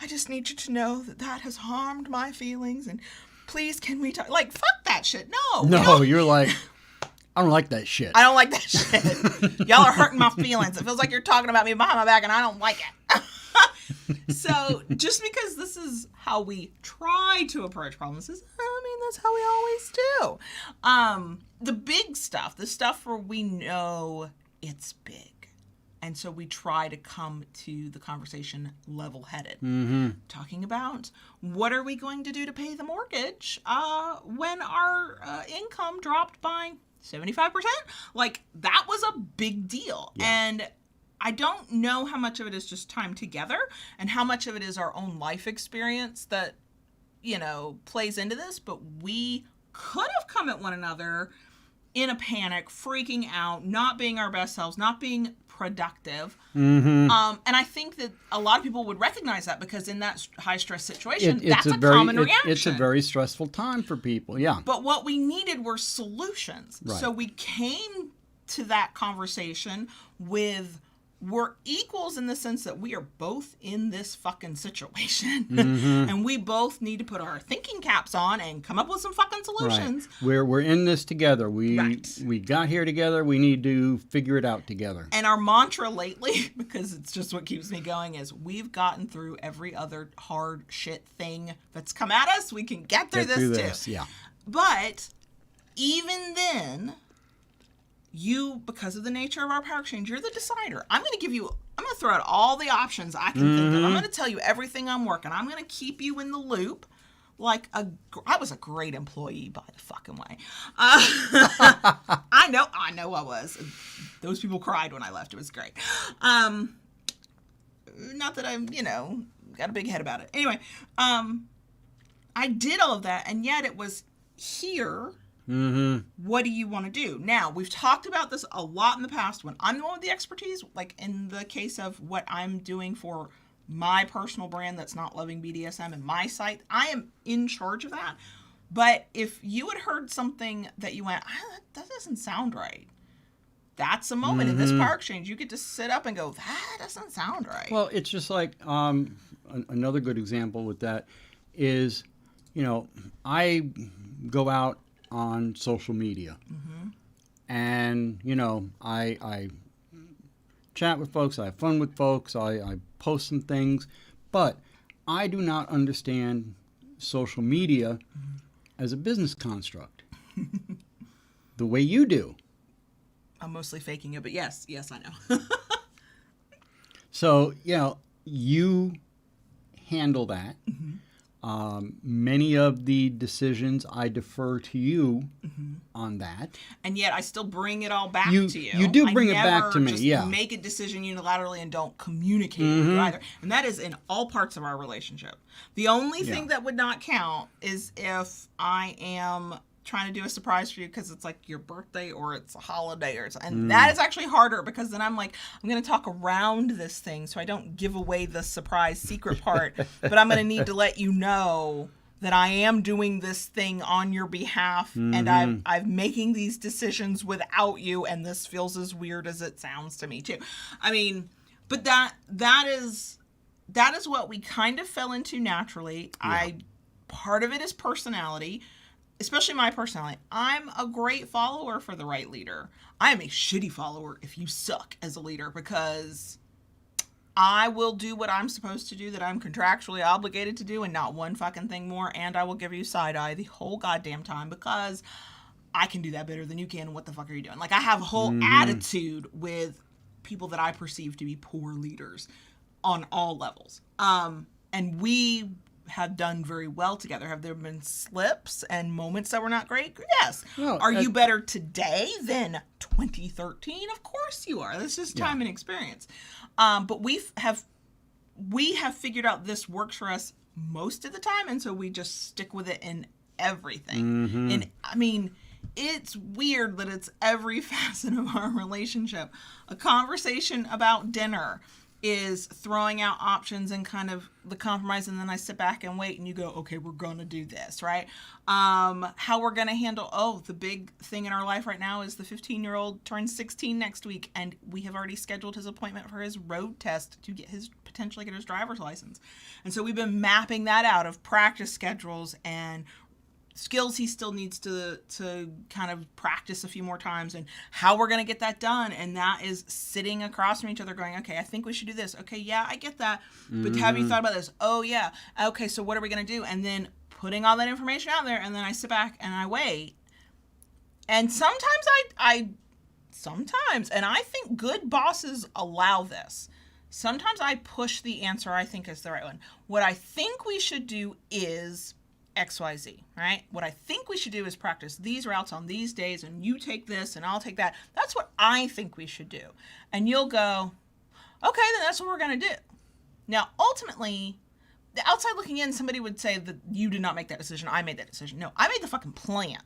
A: I just need you to know that has harmed my feelings, and please can we talk?" Like, fuck that shit. No,
B: you're like, I don't like that shit.
A: I don't like that shit. Y'all are hurting my feelings. It feels like you're talking about me behind my back, and I don't like it. So just because this is how we try to approach problems, that's how we always do. The big stuff, the stuff where we know it's big. And so we try to come to the conversation level-headed.
B: Mm-hmm.
A: Talking about what are we going to do to pay the mortgage when our income dropped by 75%? Like, that was a big deal. Yeah. And I don't know how much of it is just time together and how much of it is our own life experience that, plays into this. But we could have come at one another in a panic, freaking out, not being our best selves, not being productive.
B: Mm-hmm.
A: And I think that a lot of people would recognize that because in that high stress situation, that's a common reaction.
B: It's a very stressful time for people, yeah.
A: But what we needed were solutions.
B: Right.
A: So we came to that conversation with, we're equals in the sense that we are both in this fucking situation.
B: Mm-hmm.
A: And we both need to put our thinking caps on and come up with some fucking solutions.
B: Right. We're in this together. We
A: Right.
B: got here together. We need to figure it out together.
A: And our mantra lately, because it's just what keeps me going, is we've gotten through every other hard shit thing that's come at us. We can get through this too.
B: Yeah.
A: But even then, you, because of the nature of our power exchange, you're the decider. I'm going to throw out all the options I can think of. I'm going to tell you everything I'm working. I'm going to keep you in the loop. I was a great employee, by the fucking way. I know I was. Those people cried when I left. It was great. Not that I'm, got a big head about it. Anyway, I did all of that, and yet it was here.
B: Mm-hmm.
A: What do you want to do? Now, we've talked about this a lot in the past when I'm the one with the expertise, like in the case of what I'm doing for my personal brand that's not Loving BDSM and my site. I am in charge of that. But if you had heard something that you went, that doesn't sound right. That's a moment in this power exchange. You get to sit up and go, that doesn't sound right.
B: Well, it's just like another good example with that is, I go out on social media.
A: Mm-hmm.
B: And, I chat with folks, I have fun with folks, I post some things, but I do not understand social media as a business construct the way you do.
A: I'm mostly faking it, but yes, I know.
B: So, you handle that.
A: Mm-hmm.
B: Many of the decisions I defer to you on that.
A: And yet I still bring it all back to you.
B: You do bring it back to me, yeah.
A: I make a decision unilaterally and don't communicate with you either. And that is in all parts of our relationship. The only thing that would not count is if I am trying to do a surprise for you because it's like your birthday or it's a holiday or something. And that is actually harder because then I'm like, I'm going to talk around this thing so I don't give away the surprise secret part, but I'm going to need to let you know that I am doing this thing on your behalf and I'm making these decisions without you, and this feels as weird as it sounds to me too. I mean, but that is what we kind of fell into naturally. Yeah. Part of it is personality. Especially my personality. I'm a great follower for the right leader. I am a shitty follower if you suck as a leader, because I will do what I'm supposed to do, that I'm contractually obligated to do, and not one fucking thing more. And I will give you side eye the whole goddamn time because I can do that better than you can. What the fuck are you doing? Like, I have a whole attitude with people that I perceive to be poor leaders on all levels. And we have done very well together. Have there been slips and moments that were not great? Yes. Well, are you better today than 2013? Of course you are. That's just time and experience. But we have figured out this works for us most of the time, and so we just stick with it in everything. And I mean, it's weird that it's every facet of our relationship. A conversation about dinner is throwing out options and kind of the compromise, and then I sit back and wait, and you go, okay, we're going to do this, right? How we're going to handle, the big thing in our life right now is the 15-year-old turns 16 next week, and we have already scheduled his appointment for his road test to potentially get his driver's license. And so we've been mapping that out of practice schedules and skills he still needs to kind of practice a few more times, and how we're going to get that done. And that is sitting across from each other going, okay, I think we should do this. Okay, yeah, I get that. But have you thought about this? Oh, yeah. Okay, so what are we going to do? And then putting all that information out there, and then I sit back and I wait. And sometimes and I think good bosses allow this. Sometimes I push the answer I think is the right one. What I think we should do is XYZ, right? What I think we should do is practice these routes on these days, and you take this and I'll take that. That's what I think we should do. And you'll go, okay, then that's what we're going to do. Now, ultimately, the outside looking in, somebody would say that you did not make that decision. I made that decision. No, I made the fucking plan.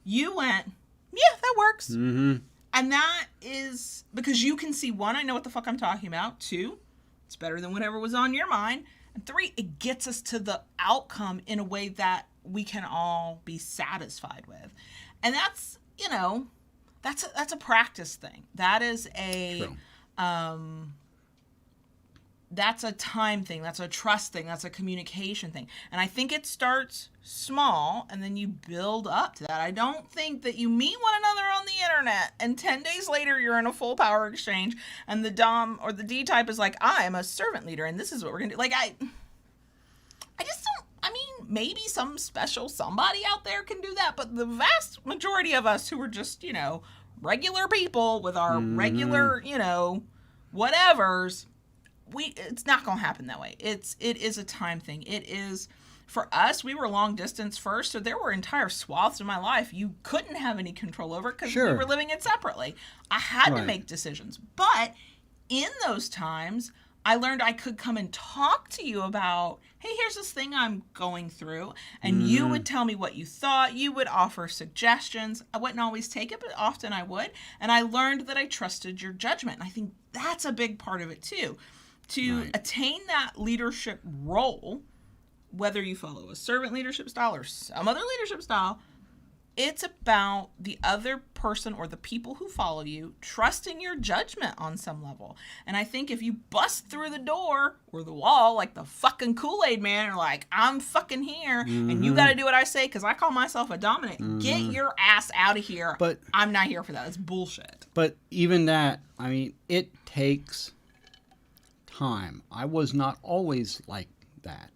A: You went, yeah, that works. Mm-hmm. And that is because you can see, 1, I know what the fuck I'm talking about. 2, it's better than whatever was on your mind. And 3, it gets us to the outcome in a way that we can all be satisfied with. And that's, that's a practice thing. That is that's a time thing. That's a trust thing. That's a communication thing. And I think it starts small and then you build up to that. I don't think that you meet one another on the internet and 10 days later you're in a full power exchange and the Dom or the D type is like, I am a servant leader and this is what we're going to do. Like, I just don't, maybe some special somebody out there can do that, but the vast majority of us who are just, regular people with our regular, whatevers, it's not going to happen that way. It is a time thing. It is, for us, we were long distance first, so there were entire swaths of my life you couldn't have any control over because we were living it separately. I had to make decisions. But in those times, I learned I could come and talk to you about, hey, here's this thing I'm going through. And you would tell me what you thought. You would offer suggestions. I wouldn't always take it, but often I would. And I learned that I trusted your judgment. And I think that's a big part of it, too. To attain that leadership role, whether you follow a servant leadership style or some other leadership style, it's about the other person or the people who follow you trusting your judgment on some level. And I think if you bust through the door or the wall like the fucking Kool-Aid man, or like, I'm fucking here and you got to do what I say because I call myself a dominant. Get your ass out of here. But I'm not here for that. It's bullshit.
B: But even that, it takes time. I was not always like that.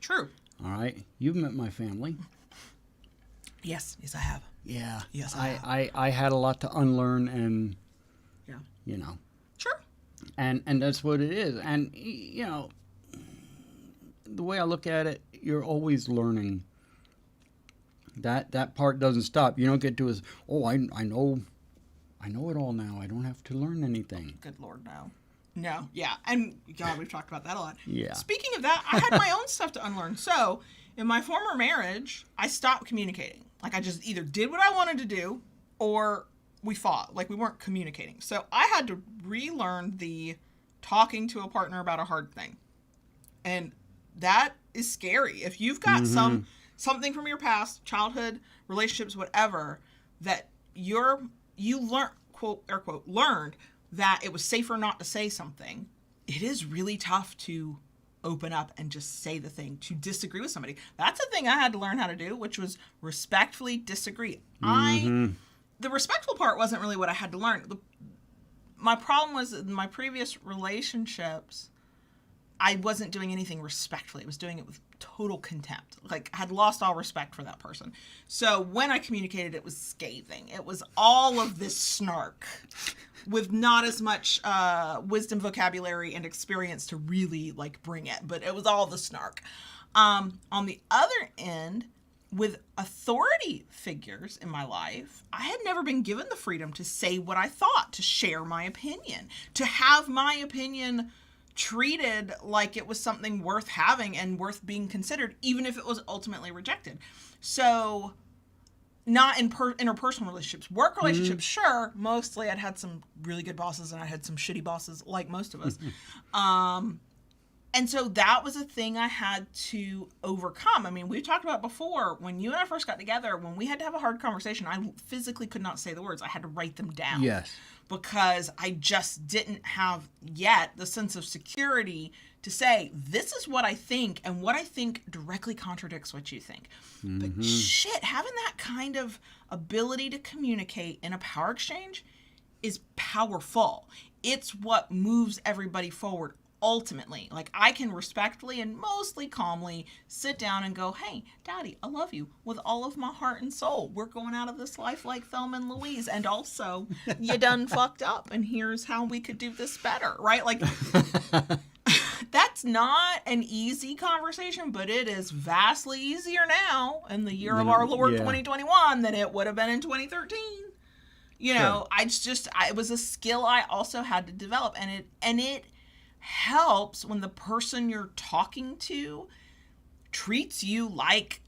A: True.
B: All right. You've met my family.
A: Yes, I have.
B: Yeah.
A: Yes,
B: I had a lot to unlearn and,
A: Sure.
B: And that's what it is. And, the way I look at it, you're always learning. That part doesn't stop. You don't get to I know it all now. I don't have to learn anything.
A: Good Lord, no. No, yeah. And, God, we've talked about that a lot.
B: Yeah.
A: Speaking of that, I had my own stuff to unlearn. So, in my former marriage, I stopped communicating. Like, I just either did what I wanted to do, or we fought. Like, we weren't communicating. So, I had to relearn the talking to a partner about a hard thing. And that is scary. If you've got something from your past, childhood, relationships, whatever, that you learn, quote, air quote, learned that it was safer not to say something, it is really tough to open up and just say the thing, to disagree with somebody. That's a thing I had to learn how to do, which was respectfully disagree. The respectful part wasn't really what I had to learn. My problem was in my previous relationships, I wasn't doing anything respectfully. I was doing it with total contempt. Like, I had lost all respect for that person. So when I communicated, it was scathing. It was all of this snark with not as much wisdom, vocabulary, and experience to really, bring it. But it was all the snark. On the other end, with authority figures in my life, I had never been given the freedom to say what I thought, to share my opinion, to have my opinion treated like it was something worth having and worth being considered, even if it was ultimately rejected. So not in interpersonal relationships. Work relationships, sure. Mostly I'd had some really good bosses and I had some shitty bosses like most of us. And so that was a thing I had to overcome. I mean, we talked about before, when you and I first got together, when we had to have a hard conversation, I physically could not say the words. I had to write them down.
B: Yes.
A: Because I just didn't have yet the sense of security to say, this is what I think, and what I think directly contradicts what you think. But shit, having that kind of ability to communicate in a power exchange is powerful. It's what moves everybody forward. Ultimately, like, I can respectfully and mostly calmly sit down and go, hey, Daddy, I love you with all of my heart and soul. We're going out of this life like Thelma and Louise. And also, you done fucked up. And here's how we could do this better, right? Like, that's not an easy conversation, but it is vastly easier now in the year of our Lord 2021 than it would have been in 2013. You know, it was a skill I also had to develop. And it helps when the person you're talking to treats you like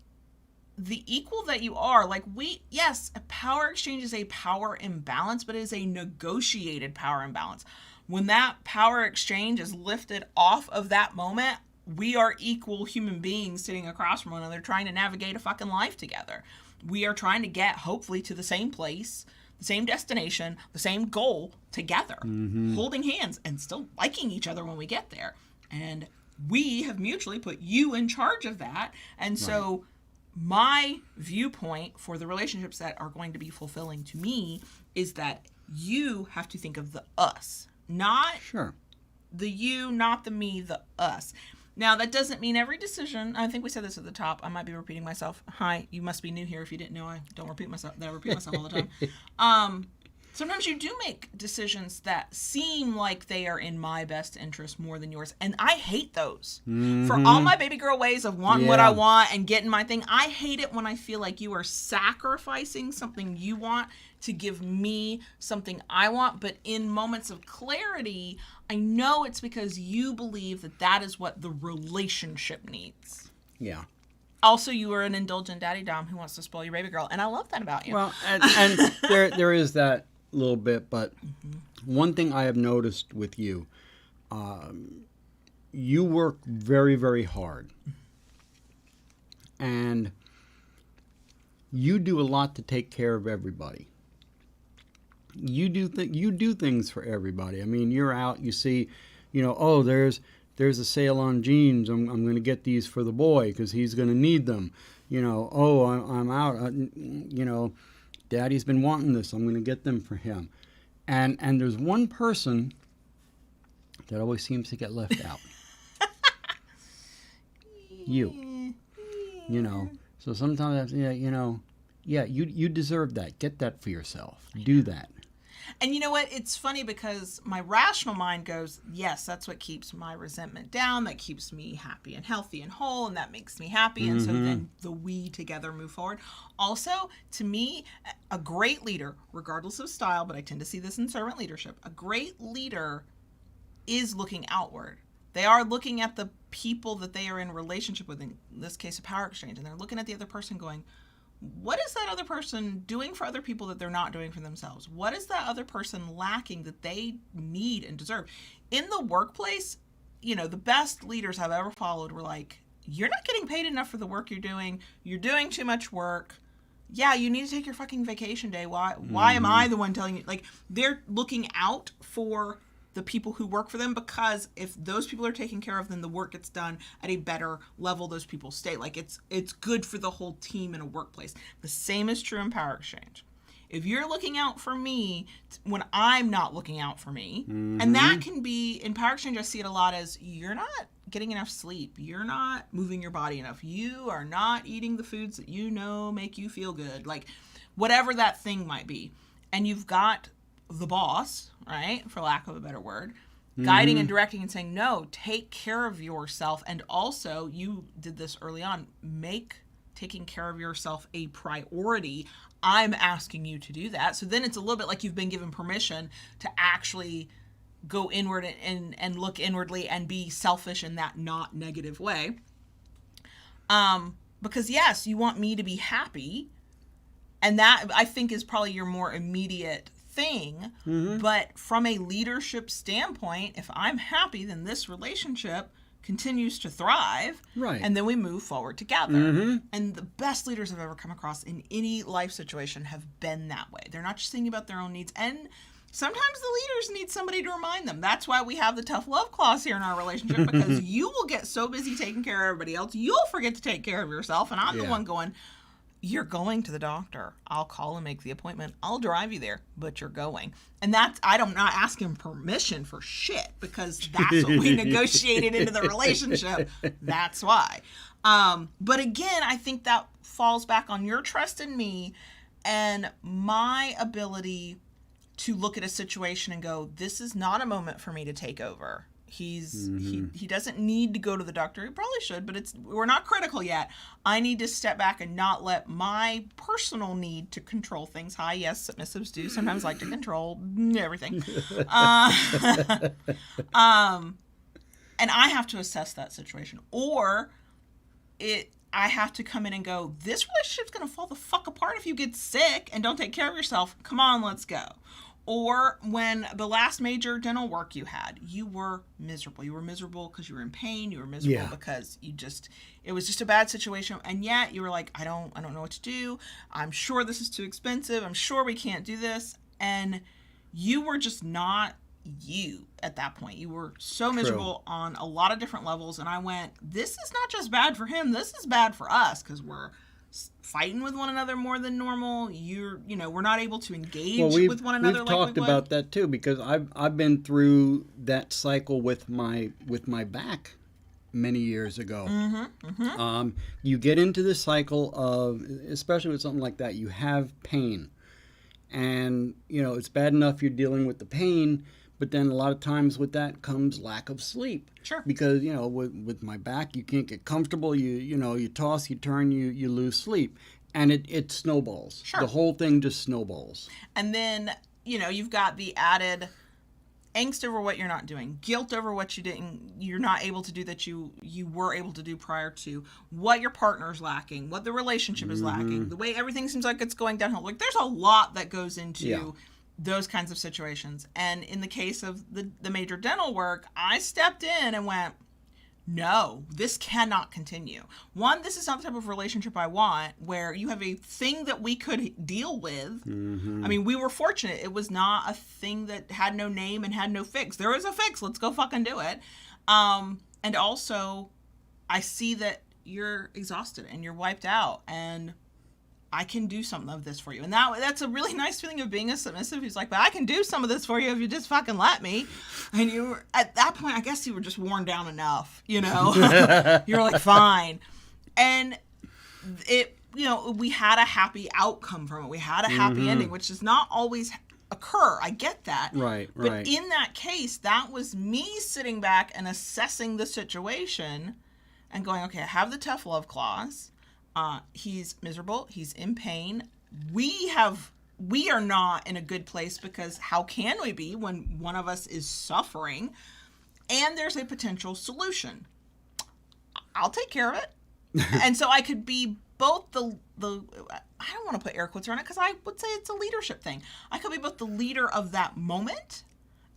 A: the equal that you are. Like, yes, a power exchange is a power imbalance, but it is a negotiated power imbalance. When that power exchange is lifted off of that moment, we are equal human beings sitting across from one another trying to navigate a fucking life together. We are trying to get, hopefully, to the same place, the same destination, the same goal together, holding hands and still liking each other when we get there. And we have mutually put you in charge of that. And so my viewpoint for the relationships that are going to be fulfilling to me is that you have to think of the us, not the you, not the me, the us. Now, that doesn't mean every decision, I think we said this at the top, I might be repeating myself. Hi, you must be new here if you didn't know I don't repeat myself, that I repeat myself all the time. Sometimes you do make decisions that seem like they are in my best interest more than yours. And I hate those. For all my baby girl ways of wanting what I want and getting my thing, I hate it when I feel like you are sacrificing something you want to give me something I want. But in moments of clarity, I know it's because you believe that that is what the relationship needs.
B: Yeah.
A: Also, you are an indulgent daddy dom who wants to spoil your baby girl. And I love that about you.
B: Well, and there is that little bit, but one thing I have noticed with you, you work very, very hard, and you do a lot to take care of everybody. You do things for everybody. I mean, you're out, you see, oh, there's a sale on jeans. I'm going to get these for the boy because he's going to need them. Oh, I'm out. Daddy's been wanting this. I'm going to get them for him. And there's one person that always seems to get left out. You. So sometimes, you deserve that. Get that for yourself. Do that.
A: And you know what? It's funny because my rational mind goes, yes, that's what keeps my resentment down. That keeps me happy and healthy and whole. And that makes me happy. And so then the we together move forward. Also, to me, a great leader, regardless of style, but I tend to see this in servant leadership, a great leader is looking outward. They are looking at the people that they are in relationship with, in this case, a power exchange. And they're looking at the other person going, what is that other person doing for other people that they're not doing for themselves? What is that other person lacking that they need and deserve? In the workplace, the best leaders I've ever followed were like, you're not getting paid enough for the work you're doing. You're doing too much work. Yeah, you need to take your fucking vacation day. Why am I the one telling you? Like, they're looking out for the people who work for them, because if those people are taken care of, then the work gets done at a better level. Those people stay. Like, it's good for the whole team in a workplace. The same is true in power exchange. If you're looking out for me when I'm not looking out for me, and that can be, in power exchange, I see it a lot as, you're not getting enough sleep. You're not moving your body enough. You are not eating the foods that make you feel good. Like, whatever that thing might be. And you've got the boss, right, for lack of a better word, guiding and directing and saying, no, take care of yourself. And also, you did this early on, make taking care of yourself a priority. I'm asking you to do that. So then it's a little bit like you've been given permission to actually go inward and look inwardly and be selfish in that not negative way. Because yes, you want me to be happy. And that, I think, is probably your more immediate thing. But from a leadership standpoint, if I'm happy, then this relationship continues to thrive.
B: Right.
A: And then we move forward together. And the best leaders I've ever come across in any life situation have been that way. They're not just thinking about their own needs. And sometimes the leaders need somebody to remind them. That's why we have the tough love clause here in our relationship, because you will get so busy taking care of everybody else, you'll forget to take care of yourself. And I'm the one going, you're going to the doctor. I'll call and make the appointment. I'll drive you there, but you're going. And that's, I'm not asking permission for shit, because that's what we negotiated into the relationship. That's why. But again, I think that falls back on your trust in me and my ability to look at a situation and go, this is not a moment for me to take over. He doesn't need to go to the doctor. He probably should, but we're not critical yet. I need to step back and not let my personal need to control things. Hi, yes, submissives do sometimes like to control everything. And I have to assess that situation. Or I have to come in and go, this relationship's going to fall the fuck apart if you get sick and don't take care of yourself. Come on, let's go. Or when the last major dental work you had, you were miserable. You were miserable because you were in pain. You were miserable because it was just a bad situation. And yet you were like, I don't know what to do. I'm sure this is too expensive. I'm sure we can't do this. And you were just not you at that point. You were so miserable on a lot of different levels. And I went, this is not just bad for him. This is bad for us, because we're fighting with one another more than normal. We're not able to engage with one another like we would.
B: We've talked about that too, because I've been through that cycle with my back many years ago. You get into the cycle of, especially with something like that, you have pain, and it's bad enough you're dealing with the pain, but then a lot of times with that comes lack of sleep.
A: Sure.
B: Because, with my back, you can't get comfortable. You toss, you turn, you lose sleep. And it snowballs.
A: Sure.
B: The whole thing just snowballs.
A: And then, you've got the added angst over what you're not doing, guilt over what you're not able to do that you were able to do prior to, what your partner's lacking, what the relationship is lacking, the way everything seems like it's going downhill. Like, there's a lot that goes into those kinds of situations. And in the case of the major dental work, I stepped in and went, no, this cannot continue. One, this is not the type of relationship I want, where you have a thing that we could deal with. I mean, we were fortunate. It was not a thing that had no name and had no fix. There is a fix. Let's go fucking do it. And also, I see that you're exhausted and you're wiped out, and I can do something of this for you. And that's a really nice feeling of being a submissive who's like, but I can do some of this for you if you just fucking let me. And you were, at that point, I guess you were just worn down enough, You're like, fine. And we had a happy outcome from it. We had a happy ending, which does not always occur. I get that.
B: Right.
A: But in that case, that was me sitting back and assessing the situation and going, okay, I have the tough love clause. He's miserable. He's in pain. We are not in a good place, because how can we be when one of us is suffering? And there's a potential solution. I'll take care of it. And so I could be both the I don't want to put air quotes around it, because I would say it's a leadership thing. I could be both the leader of that moment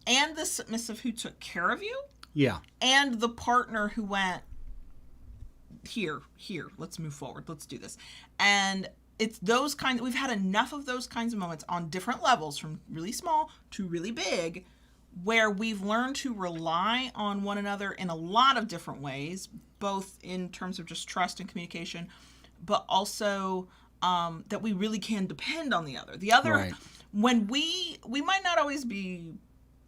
A: and the submissive who took care of you.
B: Yeah. And
A: the partner who went, here, let's move forward. Let's do this. And it's those kinds, we've had enough of those kinds of moments on different levels, from really small to really big, where we've learned to rely on one another in a lot of different ways, both in terms of just trust and communication, but also that we really can depend on the other. The other, right. When we might not always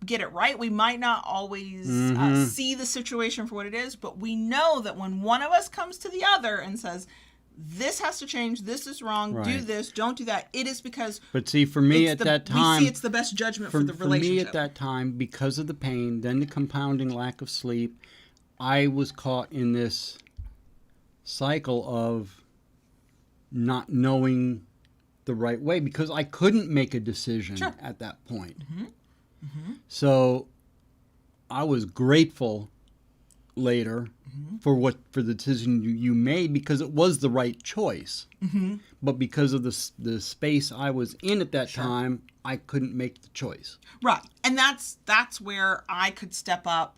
A: get it right. We might not always see the situation for what it is, but we know that when one of us comes to the other and says, this has to change, this is wrong, right. Do this, don't do that, it is because...
B: But see, for me at that time...
A: We see it's the best judgment for the relationship.
B: For me at that time, because of the pain, then the compounding lack of sleep, I was caught in this cycle of not knowing the right way, because I couldn't make a decision sure. at that point. Mm-hmm. Mm-hmm. So I was grateful later for the decision you made because it was the right choice. But because of the space I was in at that time, I couldn't make the choice.
A: Right. And that's where I could step up,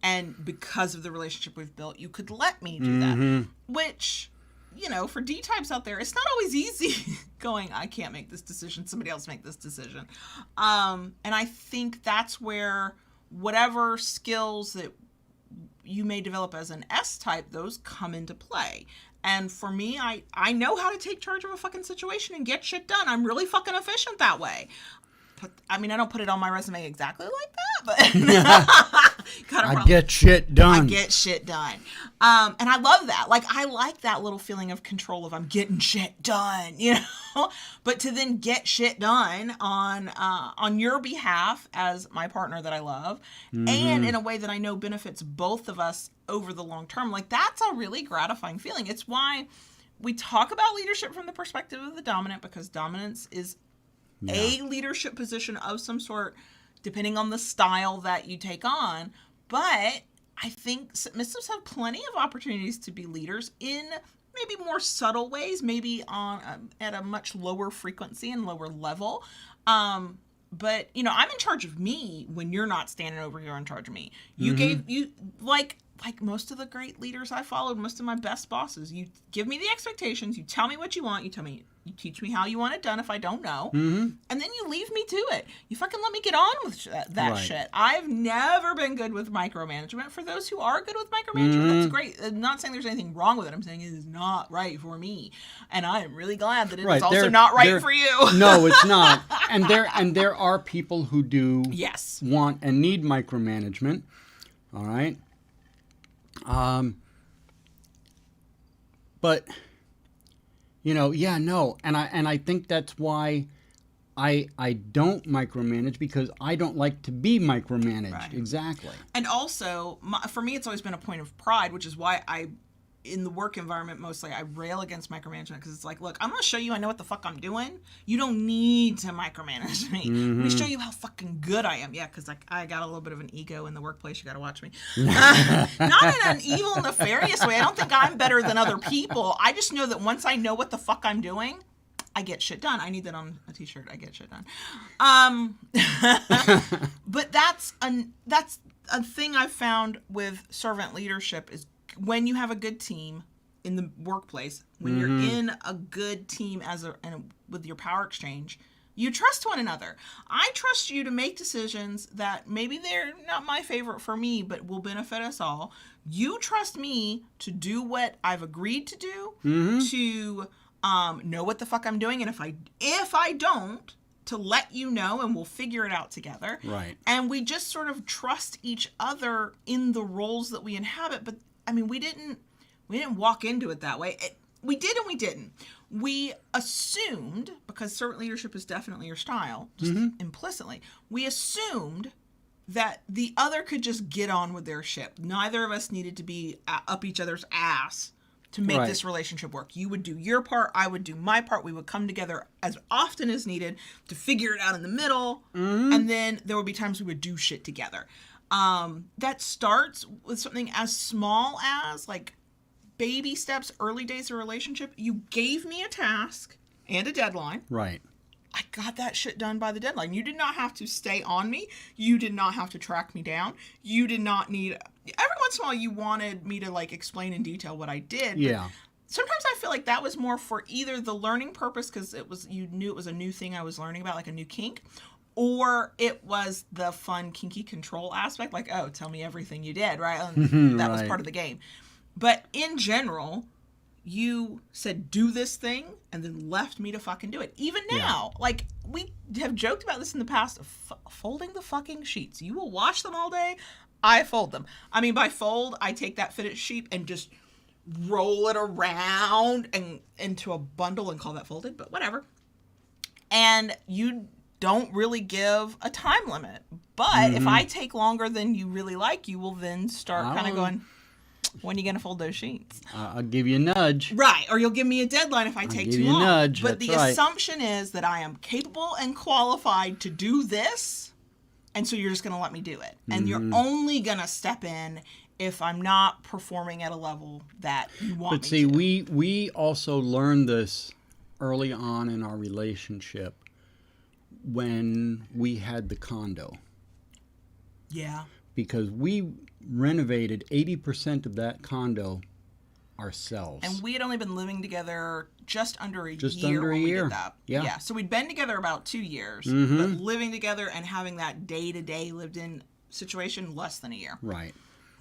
A: and because of the relationship we've built, you could let me do that. Which, you know, for D-types out there, it's not always easy going, I can't make this decision, somebody else make this decision. And I think that's where whatever skills that you may develop as an S-type, those come into play. And for me, I know how to take charge of a fucking situation and get shit done. I'm really fucking efficient that way. I mean, I don't put it on my resume exactly like that, but
B: I get shit done.
A: I get shit done. And I love that. Like, I like that little feeling of control of I'm getting shit done, you know? But to then get shit done on your behalf as my partner that I love, and in a way that I know benefits both of us over the long term, like, that's a really gratifying feeling. It's why we talk about leadership from the perspective of the dominant, because dominance is a leadership position of some sort, depending on the style that you take on. But I think submissives have plenty of opportunities to be leaders in maybe more subtle ways, maybe on at a much lower frequency and lower level. But, you know, I'm in charge of me when you're not standing over here in charge of me. You gave, like most of the great leaders I followed, most of my best bosses, you give me the expectations, you tell me what you want, you teach me how you want it done if I don't know, and then you leave me to it. You fucking let me get on with that shit. I've never been good with micromanagement. For those who are good with micromanagement, that's great. I'm not saying there's anything wrong with it. I'm saying it is not right for me, and I am really glad that it is also not right for you.
B: No, it's not. And there are people who do want and need micromanagement. All right. But you know, and I think that's why I don't micromanage, because I don't like to be micromanaged. Right. Exactly. And
A: also, for me, it's always been a point of pride, which is why in the work environment, mostly, I rail against micromanagement, because it's like, look, I'm going to show you I know what the fuck I'm doing. You don't need to micromanage me. Let me show you how fucking good I am. Yeah, because I got a little bit of an ego in the workplace. You got to watch me. Not in an evil, nefarious way. I don't think I'm better than other people. I just know that once I know what the fuck I'm doing, I get shit done. I need that on a t-shirt. I get shit done. But that's a thing I've found with servant leadership is when you have a good team in the workplace, when you're in a good team with your power exchange, you trust one another. I trust you to make decisions that maybe they're not my favorite for me, but will benefit us all. You trust me to do what I've agreed to do, to know what the fuck I'm doing, and if I don't, to let you know, and we'll figure it out together. Right. And we just sort of trust each other in the roles that we inhabit. But I mean, we didn't walk into it that way. We did and we didn't. We assumed, because servant leadership is definitely your style, just implicitly, we assumed that the other could just get on with their ship. Neither of us needed to be up each other's ass to make this relationship work. You would do your part, I would do my part. We would come together as often as needed to figure it out in the middle, and then there would be times we would do shit together. That starts with something as small as, like, baby steps, early days of a relationship. You gave me a task and a deadline. Right. I got that shit done by the deadline. You did not have to stay on me. You did not have to track me down. You did not need... Every once in a while, you wanted me to, like, explain in detail what I did. Yeah. Sometimes I feel like that was more for either the learning purpose, because you knew it was a new thing I was learning about, like a new kink, or it was the fun, kinky control aspect, like, oh, tell me everything you did, right? And that was part of the game. But in general, you said, do this thing, and then left me to fucking do it. Even now, like, we have joked about this in the past, folding the fucking sheets. You will wash them all day, I fold them. I mean, by fold, I take that fitted sheet and just roll it around and into a bundle and call that folded, but whatever. And you don't really give a time limit. But if I take longer than you really like, you will then start kind of going, when are you going to fold those sheets?
B: I'll give you a nudge.
A: Right. Or you'll give me a deadline if I take too long. Nudge. But the assumption is that I am capable and qualified to do this. And so you're just going to let me do it. And you're only going to step in if I'm not performing at a level that you want
B: But
A: me
B: see,
A: to.
B: we also learned this early on in our relationship when we had the condo.
A: Yeah.
B: Because we renovated 80% of that condo ourselves.
A: And we had only been living together just under a
B: Just
A: year
B: under a
A: when we
B: year.
A: did that.
B: Yeah.
A: So we'd been together about 2 years,
B: Mm-hmm.
A: but living together and having that day-to-day lived-in situation less than a year.
B: Right.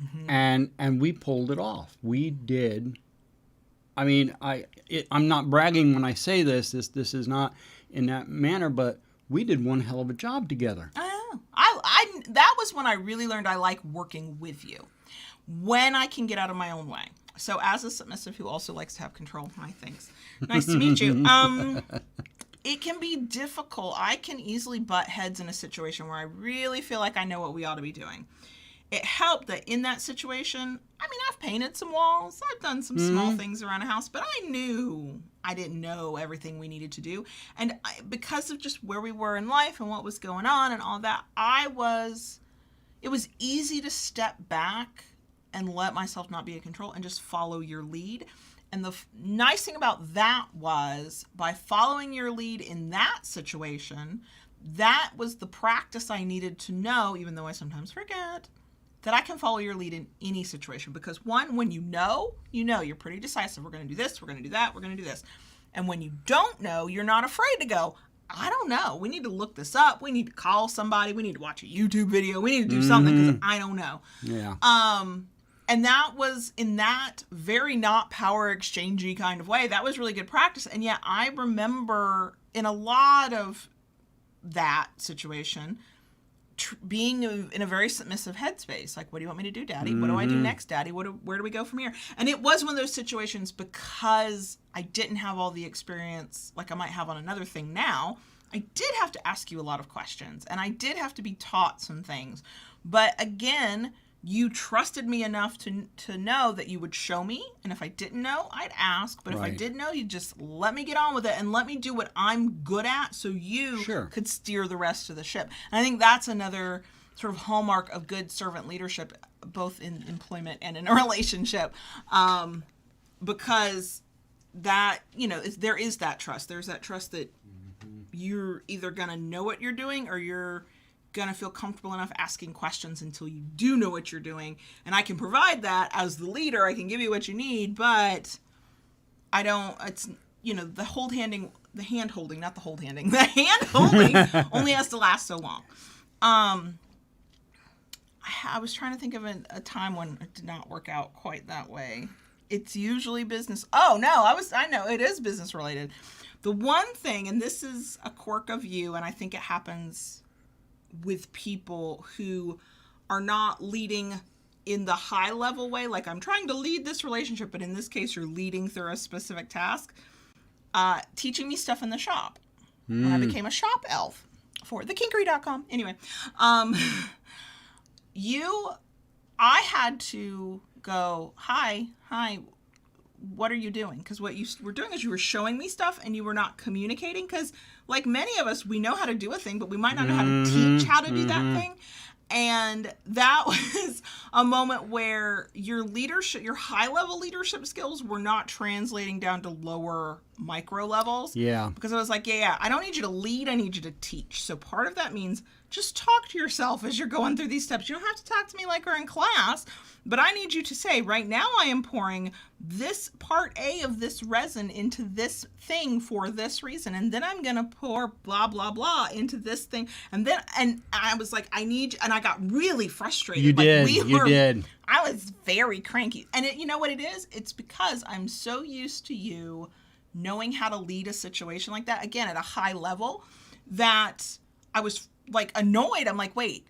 A: Mm-hmm.
B: And we pulled it off. We did. I mean, I'm not bragging when I say this. This is not in that manner, but we did one hell of a job together.
A: I know. I that was when I really learned I like working with you. When I can get out of my own way. So as a submissive who also likes to have control, hi, thanks. Nice to meet you. It can be difficult. I can easily butt heads in a situation where I really feel like I know what we ought to be doing. It helped that in that situation, I mean, I've painted some walls. I've done some small things around a house, but I knew I didn't know everything we needed to do. And because of just where we were in life and what was going on and all that, it was easy to step back and let myself not be in control and just follow your lead. And the nice thing about that was by following your lead in that situation, that was the practice I needed to know, even though I sometimes forget, that I can follow your lead in any situation. Because one, when you know, you're pretty decisive. We're going to do this, we're going to do that, we're going to do this. And when you don't know, you're not afraid to go, I don't know. We need to look this up. We need to call somebody. We need to watch a YouTube video. We need to do something because I don't know.
B: Yeah.
A: And that was in that very not power exchangey kind of way. That was really good practice. And yet I remember in a lot of that situation being in a very submissive headspace. Like, what do you want me to do, Daddy? What do I do next, Daddy? Where do we go from here? And it was one of those situations because I didn't have all the experience like I might have on another thing now. I did have to ask you a lot of questions and I did have to be taught some things. But again, you trusted me enough to know that you would show me. And if I didn't know, I'd ask. But if I did know, you'd just let me get on with it and let me do what I'm good at so you could steer the rest of the ship. And I think that's another sort of hallmark of good servant leadership, both in employment and in a relationship. Because that, there is that trust. There's that trust that you're either going to know what you're doing or you're going to feel comfortable enough asking questions until you do know what you're doing. And I can provide that as the leader. I can give you what you need, but I don't, it's, the hand holding only has to last so long. I was trying to think of a time when it did not work out quite that way. It's usually business. Oh no, I know it is business related. The one thing, and this is a quirk of you, and I think it happens with people who are not leading in the high level way, like I'm trying to lead this relationship, but in this case you're leading through a specific task, teaching me stuff in the shop. When I became a shop elf for thekinkery.com. Anyway, I had to go, hi, what are you doing? Because what you were doing is you were showing me stuff and you were not communicating. Because like many of us, we know how to do a thing, but we might not know how to teach how to do that thing. And that was a moment where your leadership, your high level leadership skills were not translating down to lower micro levels.
B: Yeah.
A: Because I was like, I don't need you to lead. I need you to teach. So part of that means just talk to yourself as you're going through these steps. You don't have to talk to me like we're in class, but I need you to say, right now I am pouring this part A of this resin into this thing for this reason. And then I'm going to pour blah, blah, blah into this thing. And I was like, I need you. And I got really frustrated.
B: You
A: did.
B: did.
A: I was very cranky. And you know what it is? It's because I'm so used to you knowing how to lead a situation like that, again, at a high level, that I was like annoyed. I'm like, wait,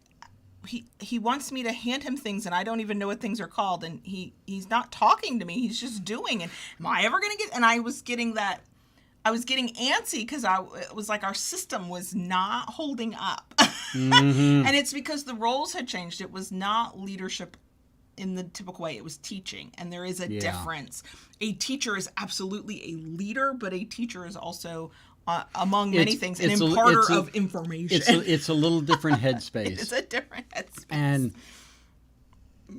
A: he wants me to hand him things and I don't even know what things are called. And he's not talking to me. He's just doing it. Am I ever going to get, and I was getting antsy because it was like our system was not holding up. And it's because the roles had changed. It was not leadership in the typical way. It was teaching. And there is a difference. A teacher is absolutely a leader, but a teacher is also among many things, an imparter of information.
B: It's a little different headspace.
A: It's a different headspace.
B: And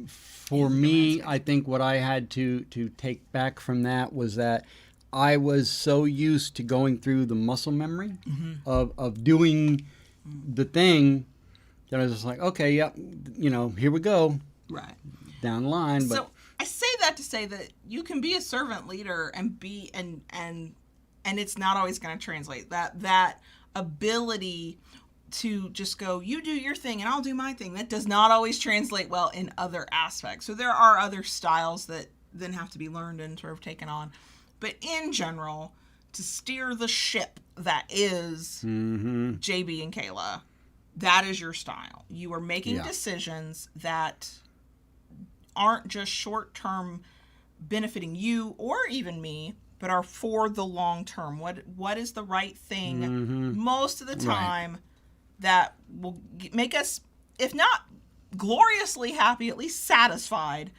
B: For me, I think what I had to take back from that was that I was so used to going through the muscle memory of doing the thing that I was just like, okay, yep, here we go.
A: Right.
B: Down the line. But
A: so I say that to say that you can be a servant leader and be and it's not always going to translate. That ability to just go, you do your thing and I'll do my thing, that does not always translate well in other aspects. So there are other styles that then have to be learned and sort of taken on. But in general, to steer the ship that is JB and Kayla, that is your style. You are making decisions that aren't just short-term benefiting you or even me, but are for the long term. What is the right thing most of the time that will make us, if not gloriously happy, at least satisfied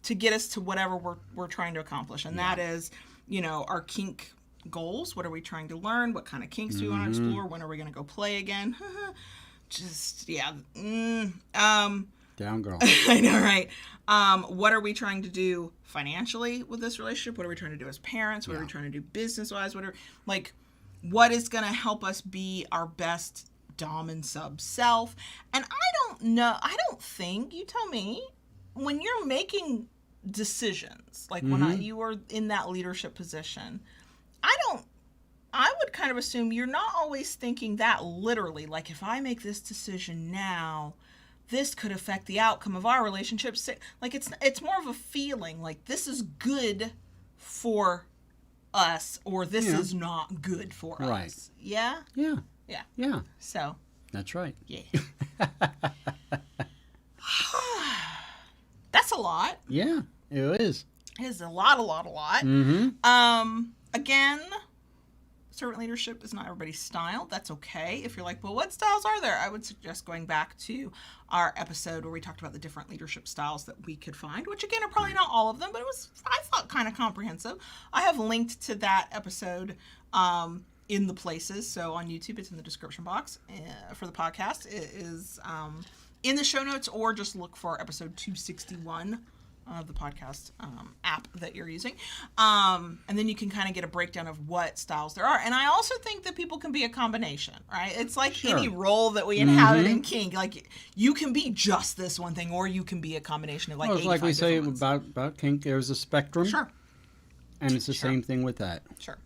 A: to get us to whatever we're trying to accomplish. And that is, our kink goals. What are we trying to learn? What kind of kinks do we want to explore? When are we going to go play again?
B: Down girl.
A: I know, right? What are we trying to do financially with this relationship? What are we trying to do as parents? What are we trying to do business-wise? What is going to help us be our best dom and sub self? And I don't think, you tell me, when you're making decisions, like when you are in that leadership position, I would kind of assume you're not always thinking that literally, like, if I make this decision now, this could affect the outcome of our relationship. Like, it's more of a feeling, like, this is good for us, or this is not good for us. Yeah?
B: Yeah.
A: Yeah.
B: Yeah.
A: So.
B: That's right.
A: Yeah. That's a lot.
B: Yeah, it is.
A: It is a lot. Again, servant leadership is not everybody's style. That's okay. If you're like, well, what styles are there? I would suggest going back to our episode where we talked about the different leadership styles that we could find, which again are probably not all of them, but it was, I thought, kind of comprehensive. I have linked to that episode in the places. So on YouTube, it's in the description box for the podcast. It is in the show notes, or just look for episode 261 of the podcast app that you're using. And then you can kind of get a breakdown of what styles there are. And I also think that people can be a combination, right? It's like any role that we inhabit in kink. Like, you can be just this one thing, or you can be a combination of, like, 85
B: like we say
A: ones.
B: about kink, there's a spectrum.
A: Sure.
B: And it's the same thing with that.
A: Sure.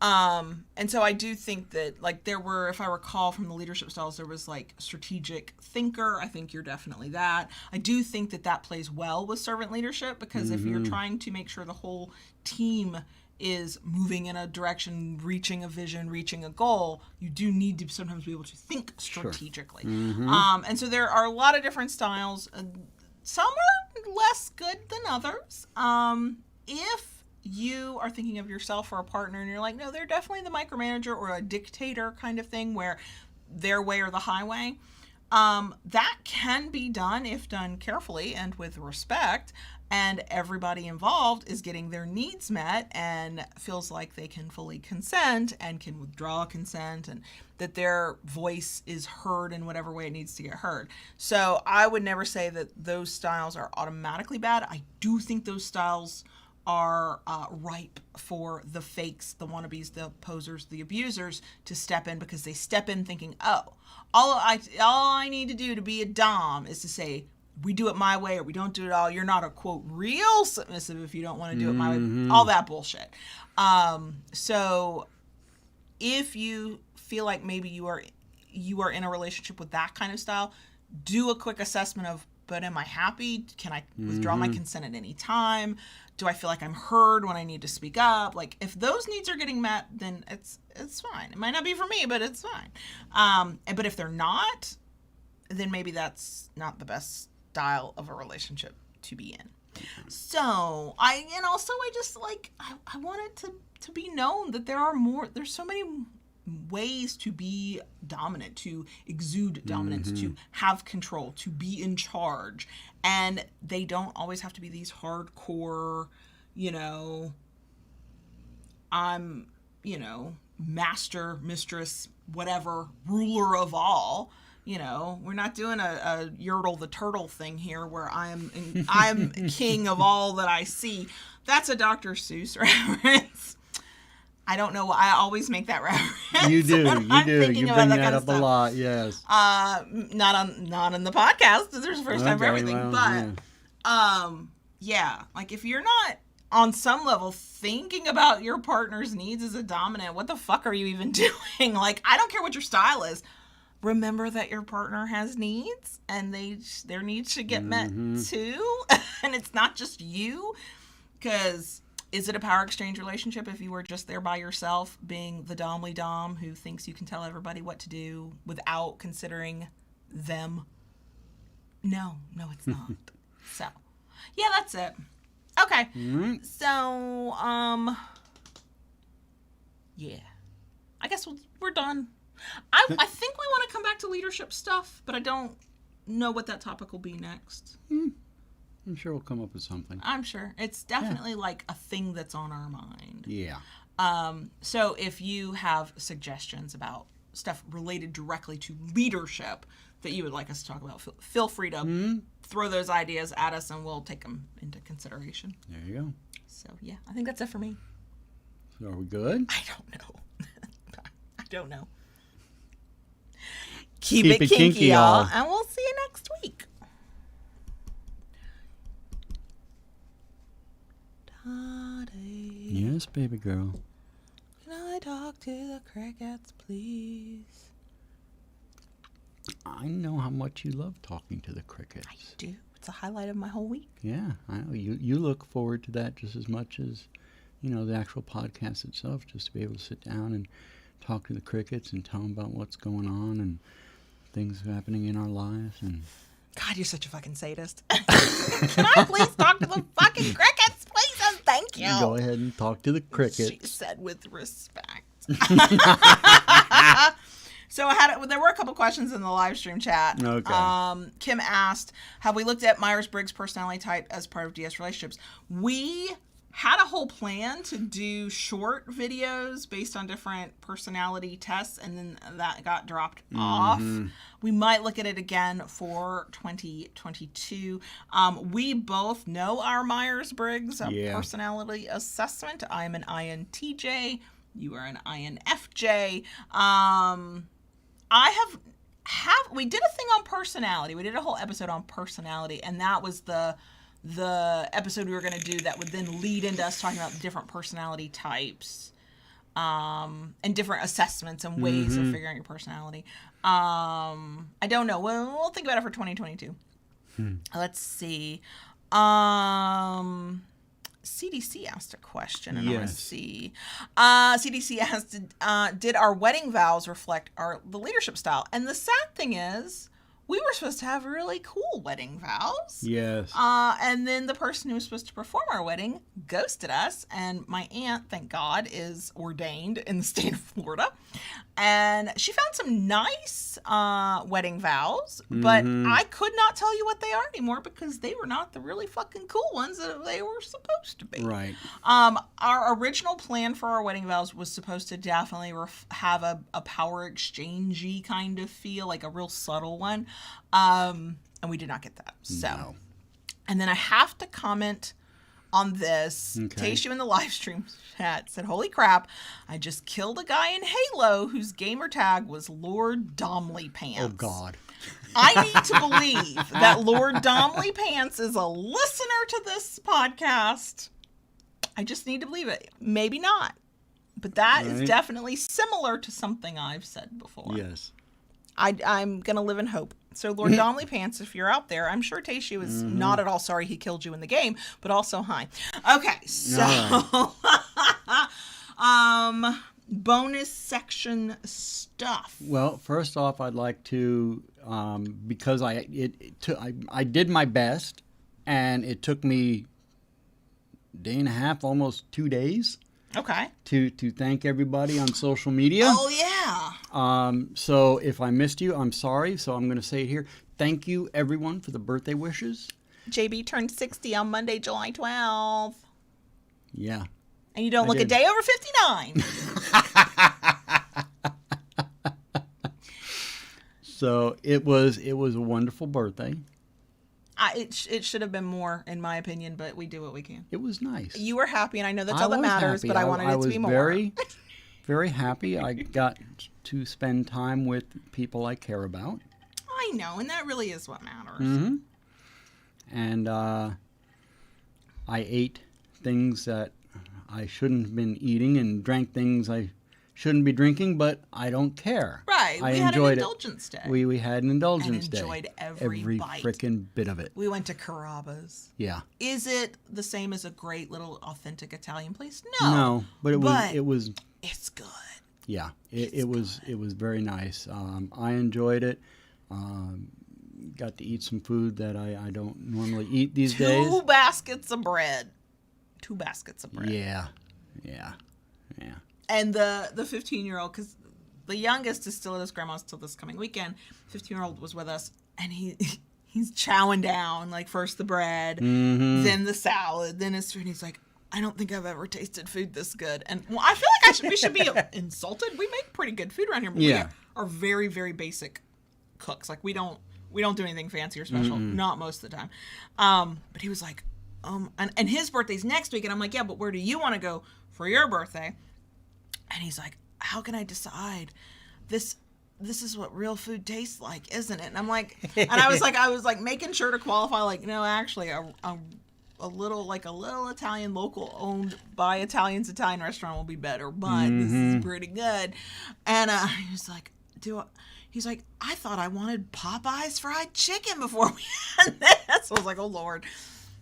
A: And so I do think that, like, there were, if I recall from the leadership styles, there was, like, strategic thinker. I think you're definitely that. I do think that plays well with servant leadership, because if you're trying to make sure the whole team is moving in a direction, reaching a vision, reaching a goal, you do need to sometimes be able to think strategically. And so there are a lot of different styles. Some are less good than others. If you are thinking of yourself or a partner and you're like, no, they're definitely the micromanager or a dictator kind of thing, where their way or the highway, that can be done if done carefully and with respect, and everybody involved is getting their needs met and feels like they can fully consent and can withdraw consent, and that their voice is heard in whatever way it needs to get heard. So I would never say that those styles are automatically bad. I do think those styles are ripe for the fakes, the wannabes, the posers, the abusers to step in, because they step in thinking, oh, all I need to do to be a dom is to say, we do it my way or we don't do it all. You're not a, quote, real submissive if you don't want to do it my way. All that bullshit. So if you feel like maybe you are in a relationship with that kind of style, do a quick assessment of, but am I happy? Can I withdraw my consent at any time? Do I feel like I'm heard when I need to speak up? Like, if those needs are getting met, then it's fine. It might not be for me, but it's fine. But if they're not, then maybe that's not the best style of a relationship to be in. So I just like, I want it to be known that there's so many ways to be dominant, to exude dominance, to have control, to be in charge. And they don't always have to be these hardcore, I'm, master, mistress, whatever, ruler of all. we're not doing a Yertle the Turtle thing here where I'm king of all that I see. That's a Dr. Seuss reference. I don't know why I always make that reference.
B: You do. You bring that up a
A: stuff.
B: lot. Yes.
A: Not on the podcast. There's a first time for everything.
B: Well,
A: but yeah, like if you're not on some level thinking about your partner's needs as a dominant, what the fuck are you even doing? Like, I don't care what your style is. Remember that your partner has needs, and their needs should get met too. And it's not just you, because is it a power exchange relationship if you were just there by yourself being the domly dom who thinks you can tell everybody what to do without considering them? No, it's not. So, yeah, that's it. Okay.
B: Mm-hmm.
A: So, yeah. I guess we're done. I think we want to come back to leadership stuff, but I don't know what that topic will be next.
B: I'm sure we'll come up with something.
A: I'm sure. It's definitely like a thing that's on our mind.
B: Yeah.
A: So if you have suggestions about stuff related directly to leadership that you would like us to talk about, feel free to throw those ideas at us and we'll take them into consideration.
B: There you go.
A: So, yeah, I think that's it for me.
B: So are we good?
A: I don't know. Keep it kinky, y'all. And we'll see you next week. Daddy,
B: Yes, baby girl.
A: can I talk to the crickets, please?
B: I know how much you love talking to the crickets.
A: I do. It's a highlight of my whole week.
B: Yeah, I know. You look forward to that just as much as, the actual podcast itself, just to be able to sit down and talk to the crickets and tell them about what's going on and things happening in our lives. And
A: God, you're such a fucking sadist. Can I please talk to the fucking crickets, please? And thank you.
B: Go ahead and talk to the crickets.
A: She said with respect. So there were a couple questions in the live stream chat.
B: Okay.
A: Kim asked, have we looked at Myers-Briggs personality type as part of DS relationships? We had a whole plan to do short videos based on different personality tests, and then that got dropped off. We might look at it again for 2022. We both know our Myers-Briggs personality assessment. I'm an INTJ. You are an INFJ. We did a thing on personality. We did a whole episode on personality, and that was the episode we were going to do that would then lead into us talking about different personality types, and different assessments and ways of figuring your personality. I don't know. We'll think about it for 2022. Let's see. CDC asked a question, and I want to see. CDC asked, did our wedding vows reflect the leadership style? And the sad thing is, we were supposed to have really cool wedding vows.
B: Yes.
A: And then the person who was supposed to perform our wedding ghosted us. And my aunt, thank God, is ordained in the state of Florida. And she found some nice wedding vows. But I could not tell you what they are anymore because they were not the really fucking cool ones that they were supposed to be.
B: Right.
A: Our original plan for our wedding vows was supposed to definitely have a power exchange-y kind of feel, like a real subtle one. And we did not get that. So,
B: No.
A: And then I have to comment on this.
B: Okay.
A: Tayshu in the live stream chat said, holy crap, I just killed a guy in Halo whose gamer tag was Lord Domley Pants.
B: Oh, God.
A: I need to believe that Lord Domley Pants is a listener to this podcast. I just need to believe it. Maybe not. But that is definitely similar to something I've said before.
B: Yes.
A: I'm going to live in hope. So, Lord Domley Pants, if you're out there, I'm sure Tayshu is not at all sorry he killed you in the game, but also hi. Okay, so bonus section stuff.
B: Well, first off, I'd like to, because I did my best, and it took me a day and a half, almost 2 days.
A: Okay.
B: To thank everybody on social media.
A: Oh, yeah.
B: So if I missed you, I'm sorry. So I'm going to say it here. Thank you, everyone, for the birthday wishes.
A: JB turned 60 on Monday, July 12th.
B: Yeah.
A: And you don't look a day over 59.
B: So it was a wonderful birthday.
A: It should have been more, in my opinion, but we do what we can.
B: It was nice.
A: You were happy, and I know that's all that matters,
B: happy.
A: but I wanted it to be more.
B: Very, very happy. I got to spend time with people I care about.
A: I know, and that really is what matters.
B: Mm-hmm. And I ate things that I shouldn't have been eating and drank things I shouldn't be drinking, but I don't care.
A: Right. We had an indulgence day.
B: We had an indulgence day.
A: And enjoyed every bite.
B: Freaking bit of it.
A: We went to Carrabba's.
B: Yeah.
A: Is it the same as a great little authentic Italian place? No.
B: No, but it was.
A: It's good.
B: Yeah, it was very nice. I enjoyed it. Got to eat some food that I don't normally eat these days.
A: 2 baskets of bread. 2 baskets of bread.
B: Yeah.
A: And the 15-year-old, because the youngest is still at his grandma's till this coming weekend. 15-year-old was with us, and he's chowing down, like, first the bread, then the salad, then his food. And he's like, I don't think I've ever tasted food this good. And well, I feel like we should be insulted. We make pretty good food around here. But we are very, very basic cooks. Like, we don't do anything fancy or special. Not most of the time. But he was like, and his birthday's next week. And I'm like, yeah, but where do you want to go for your birthday? And he's like, how can I decide? This is what real food tastes like, isn't it? And I'm like, and I was like making sure to qualify, like, no, actually, a little Italian, local owned by Italians Italian restaurant will be better, but this is pretty good. And he was like, he's like, I thought I wanted Popeye's fried chicken before we had this. So I was like, oh Lord.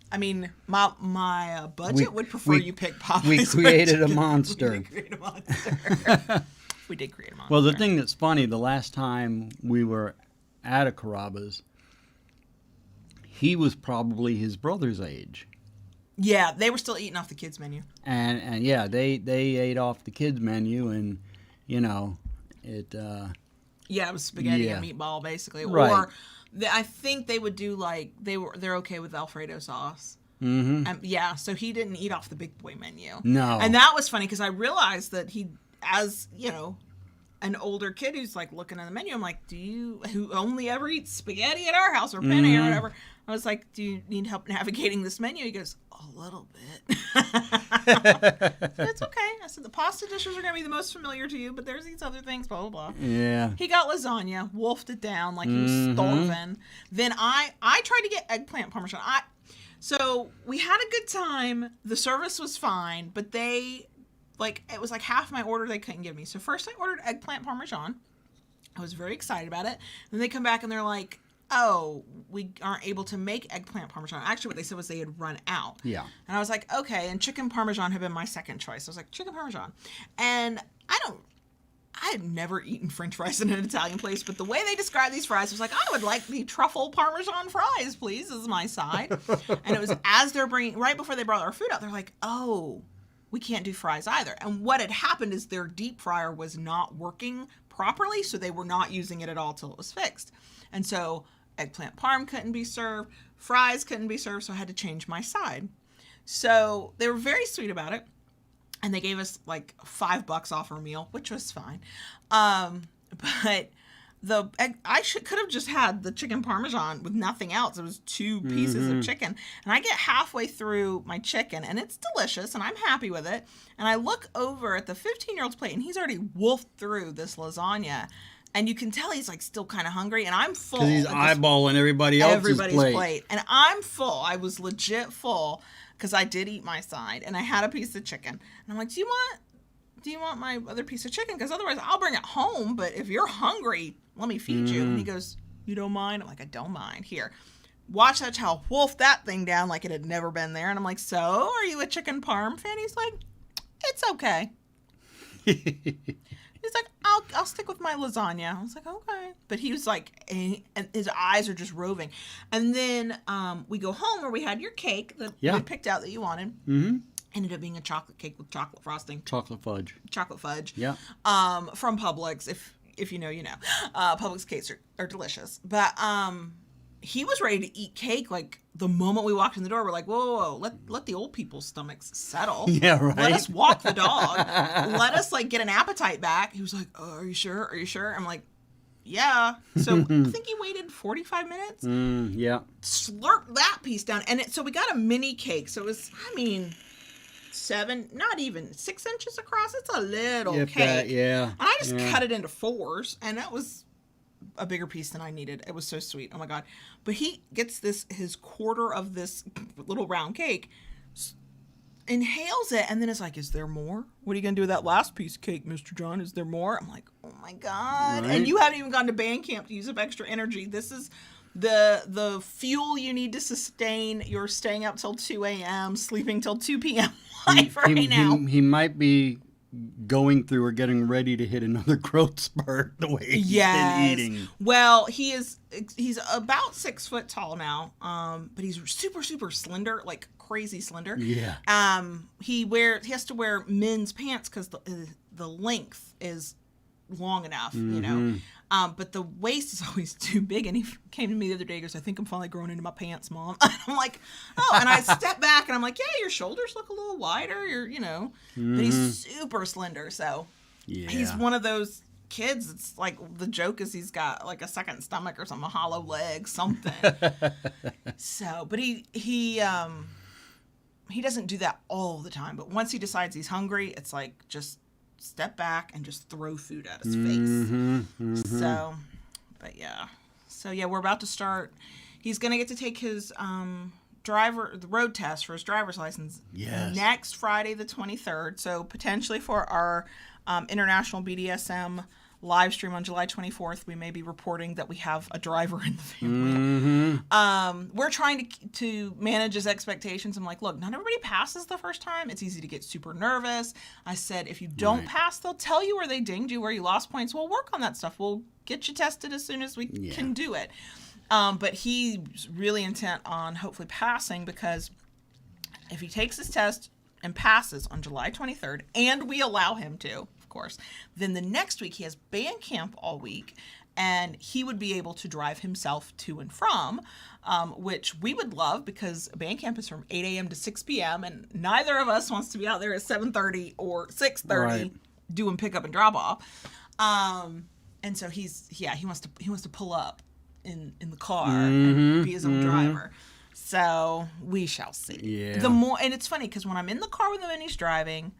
A: I mean, my budget would prefer you pick Popeye's.
B: We created a monster.
A: We did create a monster.
B: Well, the thing that's funny, the last time we were at a Carrabba's, he was probably his brother's age.
A: Yeah, they were still eating off the kids' menu.
B: And yeah, they ate off the kids' menu, and it.
A: Yeah, it was spaghetti and meatball basically,
B: right.
A: Or I think they would do like they're okay with Alfredo sauce.
B: Mm-hmm.
A: So he didn't eat off the big boy menu.
B: No,
A: and that was funny because I realized that he, as an older kid who's like looking at the menu, I'm like, who only ever eats spaghetti at our house or penne or whatever? I was like, do you need help navigating this menu? He goes, a little bit. It's okay. I said, the pasta dishes are going to be the most familiar to you, but there's these other things, blah, blah, blah.
B: Yeah.
A: He got lasagna, wolfed it down like he was starving. Then I tried to get eggplant parmesan. So we had a good time. The service was fine, but it was like half my order they couldn't give me. So first I ordered eggplant parmesan. I was very excited about it. Then they come back and they're like, oh, we aren't able to make eggplant parmesan. Actually, what they said was they had run out.
B: Yeah.
A: And I was like, okay. And chicken parmesan had been my second choice. I was like, chicken parmesan. And I had never eaten French fries in an Italian place, but the way they described these fries was like, I would like the truffle parmesan fries, please, as my side. And it was as they're right before they brought our food out, they're like, oh, we can't do fries either. And what had happened is their deep fryer was not working properly, so they were not using it at all till it was fixed. And so eggplant parm couldn't be served, fries couldn't be served, so I had to change my side. So they were very sweet about it, and they gave us like $5 off our meal, which was fine. But I could have just had the chicken parmesan with nothing else. It was 2 pieces of chicken, and I get halfway through my chicken, and it's delicious, and I'm happy with it. And I look over at the 15-year-old's plate, and he's already wolfed through this lasagna. And you can tell he's like still kind of hungry, and I'm full.
B: Because he's eyeballing everybody's
A: plate. And I'm full. I was legit full because I did eat my side, and I had a piece of chicken. And I'm like, do you want my other piece of chicken? Because otherwise I'll bring it home. But if you're hungry, let me feed you. And he goes, you don't mind? I'm like, I don't mind. Here, watch that child wolf that thing down like it had never been there. And I'm like, so are you a chicken parm fan? He's like, it's okay. He's like, I'll stick with my lasagna. I was like, okay. But he was like, and his eyes are just roving. And then we go home where we had your cake that we picked out that you wanted. Mm-hmm. Ended up being a chocolate cake with chocolate frosting.
B: Chocolate fudge.
A: Yeah. From Publix. If you know, you know. Publix cakes are delicious. But he was ready to eat cake like the moment we walked in the door. We're like, whoa, let the old people's stomachs settle.
B: Yeah, right.
A: Let us walk the dog. Let us like get an appetite back. He was like, oh, are you sure? I'm like, Yeah. So I think he waited 45 minutes.
B: Yeah.
A: Slurped that piece down. And so we got a mini cake. So it was, not even 6 inches across. It's a little
B: If
A: cake.
B: that, yeah.
A: And I just cut it into 4s. And that was a bigger piece than I needed. It was so sweet. Oh my God. But he gets his quarter of this little round cake, inhales it, and then it's like, is there more? What are you going to do with that last piece of cake, Mr. John? Is there more? I'm like, oh my God.
B: Right.
A: And you haven't even gone to band camp to use up extra energy. This is the fuel you need to sustain your staying up till 2 a.m., sleeping till 2 p.m. life right now.
B: He might be going through or getting ready to hit another growth spurt the way he's been eating.
A: Well, he's about 6 foot tall now, but he's super, super slender, like crazy slender.
B: Yeah.
A: He has to wear men's pants because the length is long enough, you know. But the waist is always too big. And he came to me the other day. He goes, I think I'm finally growing into my pants, Mom. I'm like, oh. And I step back and I'm like, yeah, your shoulders look a little wider. But he's super slender. So he's one of those kids. It's like the joke is he's got like a second stomach or something, a hollow leg, something. So, but he doesn't do that all the time. But once he decides he's hungry, it's like just step back and just throw food at his face. So, but yeah. So yeah, we're about to start. He's going to get to take his the road test for his driver's license next Friday the 23rd. So potentially for our International BDSM live stream on July 24th, we may be reporting that we have a driver in the family. We're trying to manage his expectations. I'm like, look, not everybody passes the first time. It's easy to get super nervous. I said, if you don't pass, they'll tell you where they dinged you, where you lost points. We'll work on that stuff. We'll get you tested as soon as we can do it. But he's really intent on hopefully passing, because if he takes his test and passes on July 23rd, and we allow him to, of course, then the next week he has band camp all week, and he would be able to drive himself to and from, which we would love, because band camp is from 8 a.m. to 6 p.m. and neither of us wants to be out there at 7:30 or 6:30 doing pick up and drop off. And so he wants to pull up in the car and be his own driver. So we shall see. Yeah. And it's funny because when I'm in the car with him and he's driving,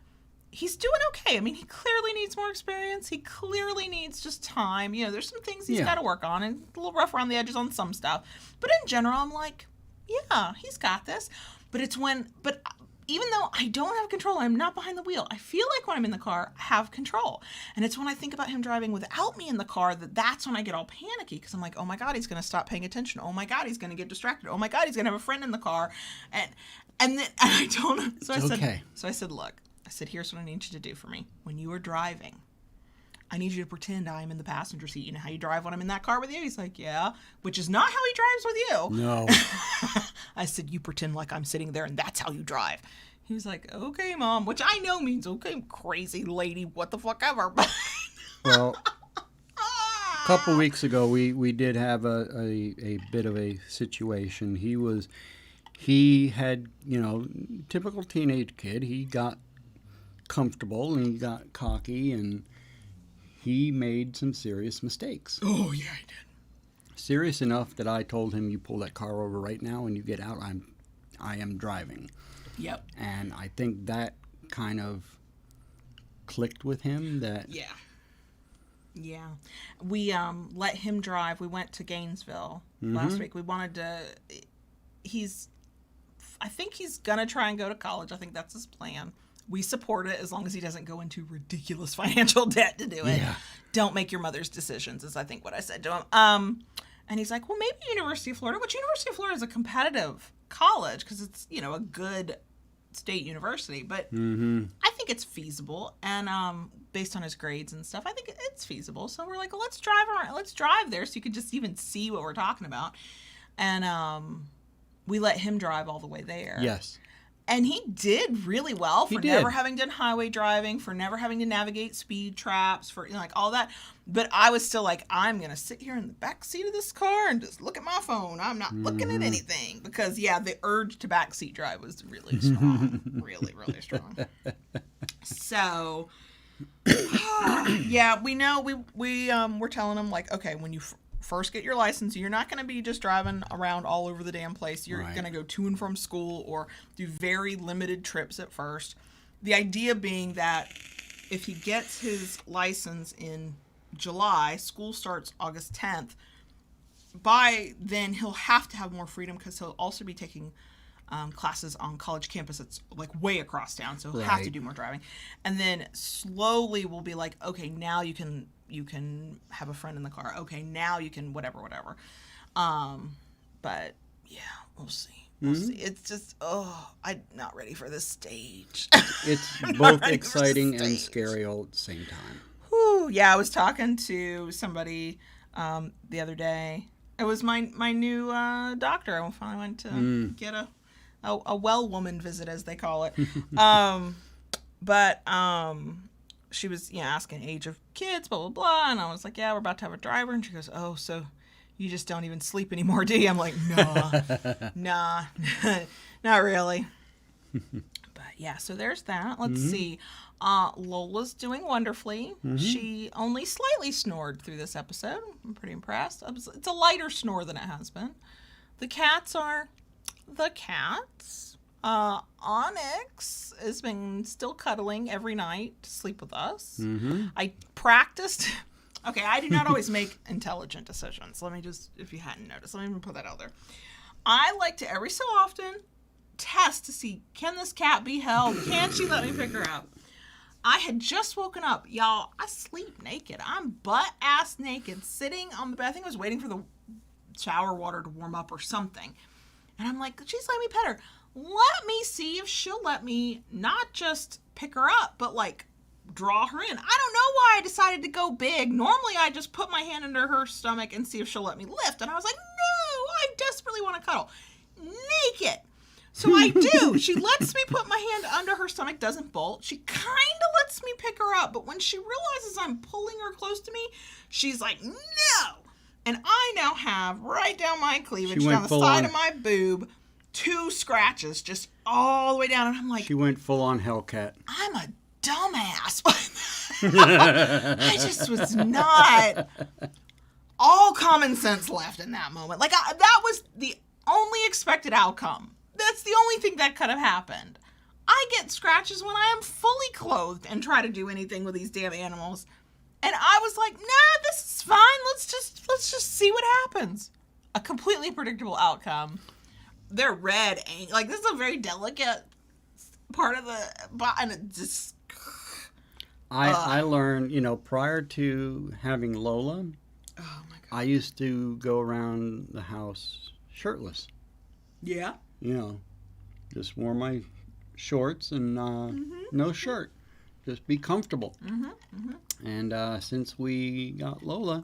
A: he's doing okay. I mean, he clearly needs more experience. He clearly needs just time. You know, there's some things he's got to work on, and a little rough around the edges on some stuff. But in general, I'm like, yeah, he's got this. But even though I don't have control, I'm not behind the wheel, I feel like when I'm in the car, I have control. And it's when I think about him driving without me in the car that's when I get all panicky, because I'm like, oh my God, he's going to stop paying attention. Oh my God, he's going to get distracted. Oh my God, he's going to have a friend in the car. And I don't know. So I said, look, here's what I need you to do for me. When you are driving, I need you to pretend I'm in the passenger seat. You know how you drive when I'm in that car with you? He's like, yeah, which is not how he drives with you. No. I said, you pretend like I'm sitting there and that's how you drive. He was like, okay, Mom, which I know means, okay, crazy lady, what the fuck ever.
B: Well, a couple weeks ago, we did have a bit of a situation. He had, typical teenage kid. He got comfortable and he got cocky and he made some serious mistakes.
A: Oh, yeah, he did.
B: Serious enough that I told him, you pull that car over right now and you get out. I am driving.
A: Yep.
B: And I think that kind of clicked with him.
A: Yeah. We let him drive. We went to Gainesville last week. We wanted to. I think he's gonna try and go to college. I think that's his plan. We support it as long as he doesn't go into ridiculous financial debt to do it. Yeah. Don't make your mother's decisions, is I think what I said to him. And he's like, well, maybe University of Florida, which University of Florida is a competitive college because it's, a good state university. But I think it's feasible. And based on his grades and stuff, I think it's feasible. So we're like, well, let's drive around. Let's drive there so you could just even see what we're talking about. And we let him drive all the way there.
B: Yes.
A: And he did really well for never having done highway driving, for never having to navigate speed traps, for all that. But I was still like, I'm going to sit here in the back seat of this car and just look at my phone. I'm not looking at anything. Because, the urge to backseat drive was really strong. Really, really strong. So, Yeah, we know. We're telling them, like, okay, when you first get your license, you're not going to be just driving around all over the damn place. You're going to go to and from school or do very limited trips at first. The idea being that if he gets his license in July, school starts August 10th. By then, he'll have to have more freedom because he'll also be taking classes on college campus that's like way across town, so he'll have to do more driving. And then slowly we'll be like, okay, now you can have a friend in the car. Okay, now you can whatever. But yeah, we'll see. We'll see. It's just, I'm not ready for this stage.
B: It's both exciting and scary all at the same time.
A: Whew, yeah, I was talking to somebody the other day. It was my new doctor. I finally went to get a well woman visit, as they call it. But she was asking age of kids, blah, blah, blah. And I was like, yeah, we're about to have a driver. And she goes, oh, so you just don't even sleep anymore, do you? I'm like, nah, not really. But yeah, so there's that. Let's see. Lola's doing wonderfully. She only slightly snored through this episode. I'm pretty impressed. It's a lighter snore than it has been. The cats are the cats. Onyx has been still cuddling every night to sleep with us. I practiced. Okay, I do not always make intelligent decisions. Let me just, if you hadn't noticed, let me even put that out there. I like to every so often test to see, can this cat be held? Can she let me pick her up? I had just woken up. Y'all, I sleep naked. I'm butt-ass naked, sitting on the bed. I think I was waiting for the shower water to warm up or something. And I'm like, she's letting me pet her. Let me see if she'll let me not just pick her up, but, like, draw her in. I don't know why I decided to go big. Normally, I just put my hand under her stomach and see if she'll let me lift. And I was like, no, I desperately want to cuddle. Naked. So I do. She lets me put my hand under her stomach, doesn't bolt. She kind of lets me pick her up. But when she realizes I'm pulling her close to me, she's like, no. And I now have right down my cleavage, down the side of my boob, 2 scratches just all the way down. And I'm like,
B: she went full on Hellcat.
A: I'm a dumbass. I just was not. All common sense left in that moment. Like, that was the only expected outcome. That's the only thing that could have happened. I get scratches when I am fully clothed and try to do anything with these damn animals. And I was like, nah, this is fine. Let's just see what happens. A completely predictable outcome. They're red. Like, this is a very delicate part of the body. And it just...
B: I learned, prior to having Lola,
A: oh my God.
B: I used to go around the house shirtless.
A: Yeah.
B: Just wore my shorts and no shirt. Just be comfortable. And since we got Lola,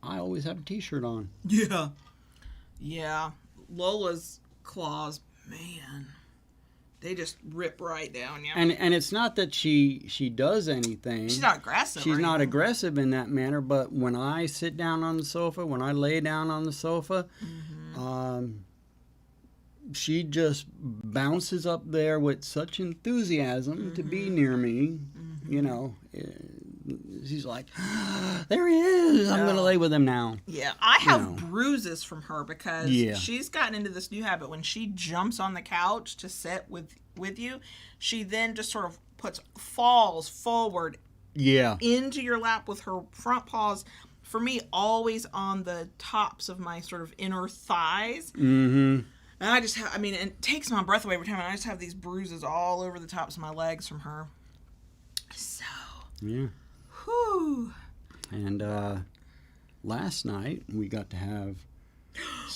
B: I always have a t-shirt on.
A: Yeah. Lola's claws, man, they just rip right down. Yeah.
B: And it's not that she does anything.
A: She's not aggressive.
B: She's not aggressive in that manner. But when I sit down on the sofa, when I lay down on the sofa, she just bounces up there with such enthusiasm to be near me. She's like, there he is. I'm going to lay with him now.
A: Yeah, I have bruises from her because she's gotten into this new habit. When she jumps on the couch to sit with you, she then just sort of falls forward into your lap with her front paws. For me, always on the tops of my sort of inner thighs. And I just have, it takes my breath away every time. And I just have these bruises all over the tops of my legs from her. So.
B: Yeah.
A: Whew.
B: And last night, we got to have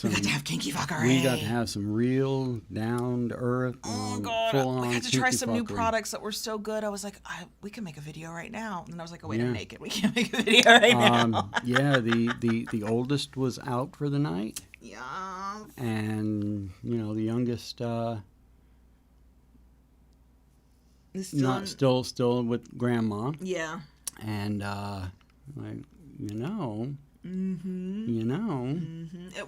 A: we got to have kinky fuckery.
B: We got to have some real down-to-earth, full-on
A: we had to try some new products that were so good. I was like, we can make a video right now. And I was like, oh, wait, I'm naked. We can't make a video right now.
B: Yeah, the oldest was out for the night.
A: Yeah.
B: And, the youngest, still with grandma.
A: Yeah.
B: And,
A: It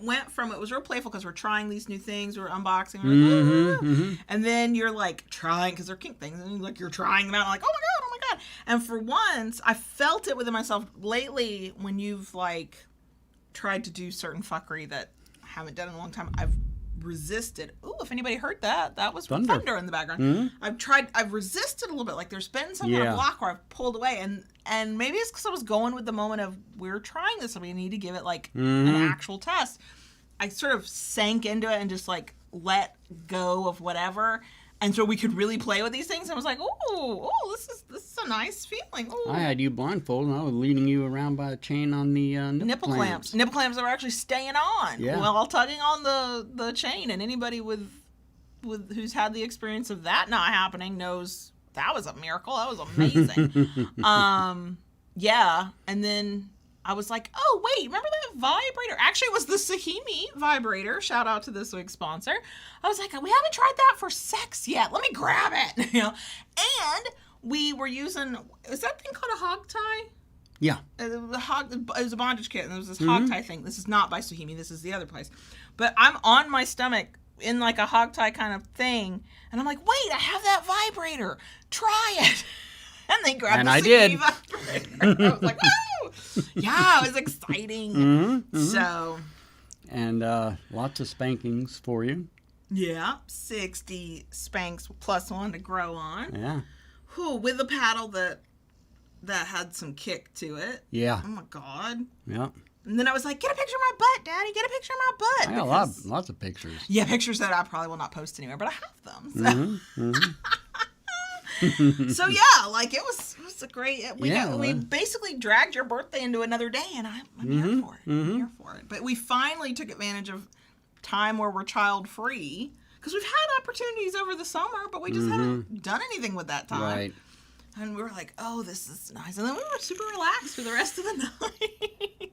A: went from, it was real playful because we're trying these new things, we're unboxing, we're like, and then you're like trying, because they're kink things, and you're trying them out, like, oh my God, And for once, I felt it within myself lately when you've like tried to do certain fuckery that I haven't done in a long time. I've resisted. Ooh, if anybody heard that, that was thunder in the background.
B: Mm-hmm.
A: I've resisted a little bit. Like there's been some kind of block where I've pulled away, and maybe it's because I was going with the moment of we're trying this and we need to give it like an actual test. I sort of sank into it and just like let go of whatever, and so we could really play with these things. I was like, ooh, this is a nice feeling. Ooh.
B: I had you blindfolded and I was leading you around by a chain on the nipple clamps.
A: Nipple clamps that were actually staying on while tugging on the chain. And anybody with who's had the experience of that not happening knows that was a miracle. That was amazing. Yeah. And then I was like, oh, wait, remember that vibrator? Actually, it was the Sahimi vibrator. Shout out to this week's sponsor. I was like, we haven't tried that for sex yet. Let me grab it. And we were using, is that thing called a hog tie?
B: Yeah.
A: It was a bondage kit, and there was this hog tie thing. This is not by Sahimi. This is the other place. But I'm on my stomach in like a hog tie kind of thing, and I'm like, wait, I have that vibrator. Try it. And they grabbed the Sahimi vibrator. I was like, woo! Yeah, it was exciting. So.
B: And lots of spankings for you.
A: Yeah, 60 spanks plus one to grow on.
B: Yeah.
A: Whew, with a paddle that had some kick to it.
B: Yeah.
A: Oh my God.
B: Yeah.
A: And then I was like, get a picture of my butt, Daddy. Get a picture of my butt.
B: I got lots of pictures.
A: Yeah, pictures that I probably will not post anywhere, but I have them. So, so yeah, like it was a great. We basically dragged your birthday into another day, and I'm here for it. I'm here for it. But we finally took advantage of time where we're child free, because we've had opportunities over the summer, but we just haven't done anything with that time.
B: Right.
A: And we were like, oh, this is nice. And then we were super relaxed for the rest of the night.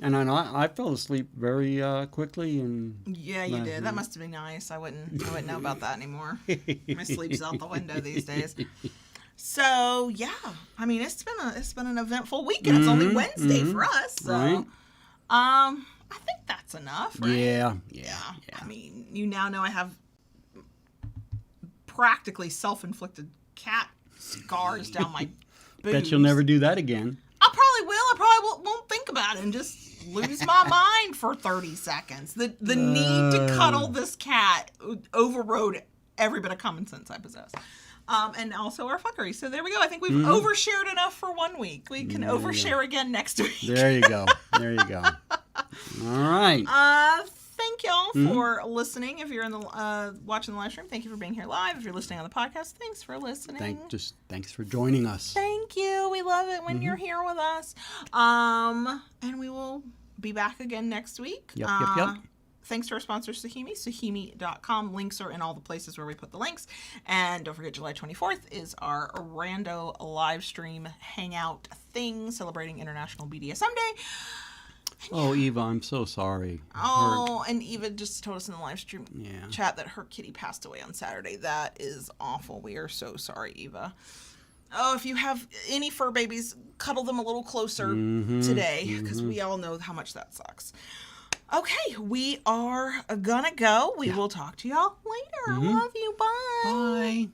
B: And I fell asleep very quickly. And
A: yeah, you did. That must have been nice. I wouldn't know about that anymore. My sleep's out the window these days. So yeah, I mean, it's been an eventful week, and it's only Wednesday for us. So,
B: right.
A: I think that's enough, right?
B: Yeah.
A: I mean, you now know I have practically self-inflicted cat scars down my boobs.
B: Bet you'll never do that again.
A: I probably will. I probably won't think about it and just lose my mind for 30 seconds. The need to cuddle this cat overrode every bit of common sense I possess. And also our fuckery. So there we go. I think we've overshared enough for 1 week. We can overshare again next week.
B: There you go. All right.
A: Thank y'all for listening. If you're in the watching the live stream, thank you for being here live. If you're listening on the podcast, thanks for listening.
B: Thanks for joining us.
A: Thank you. We love it when you're here with us. And we will be back again next week.
B: Yep.
A: Thanks to our sponsor, Sahimi, sahimi.com. Links are in all the places where we put the links. And don't forget, July 24th is our rando live stream hangout thing celebrating International BDSM Day.
B: Oh, Eva, I'm so sorry.
A: And Eva just told us in the live stream chat that her kitty passed away on Saturday. That is awful. We are so sorry, Eva. Oh, if you have any fur babies, cuddle them a little closer today, because we all know how much that sucks. Okay, we are gonna go. We will talk to y'all later. I love you. Bye.
B: Bye.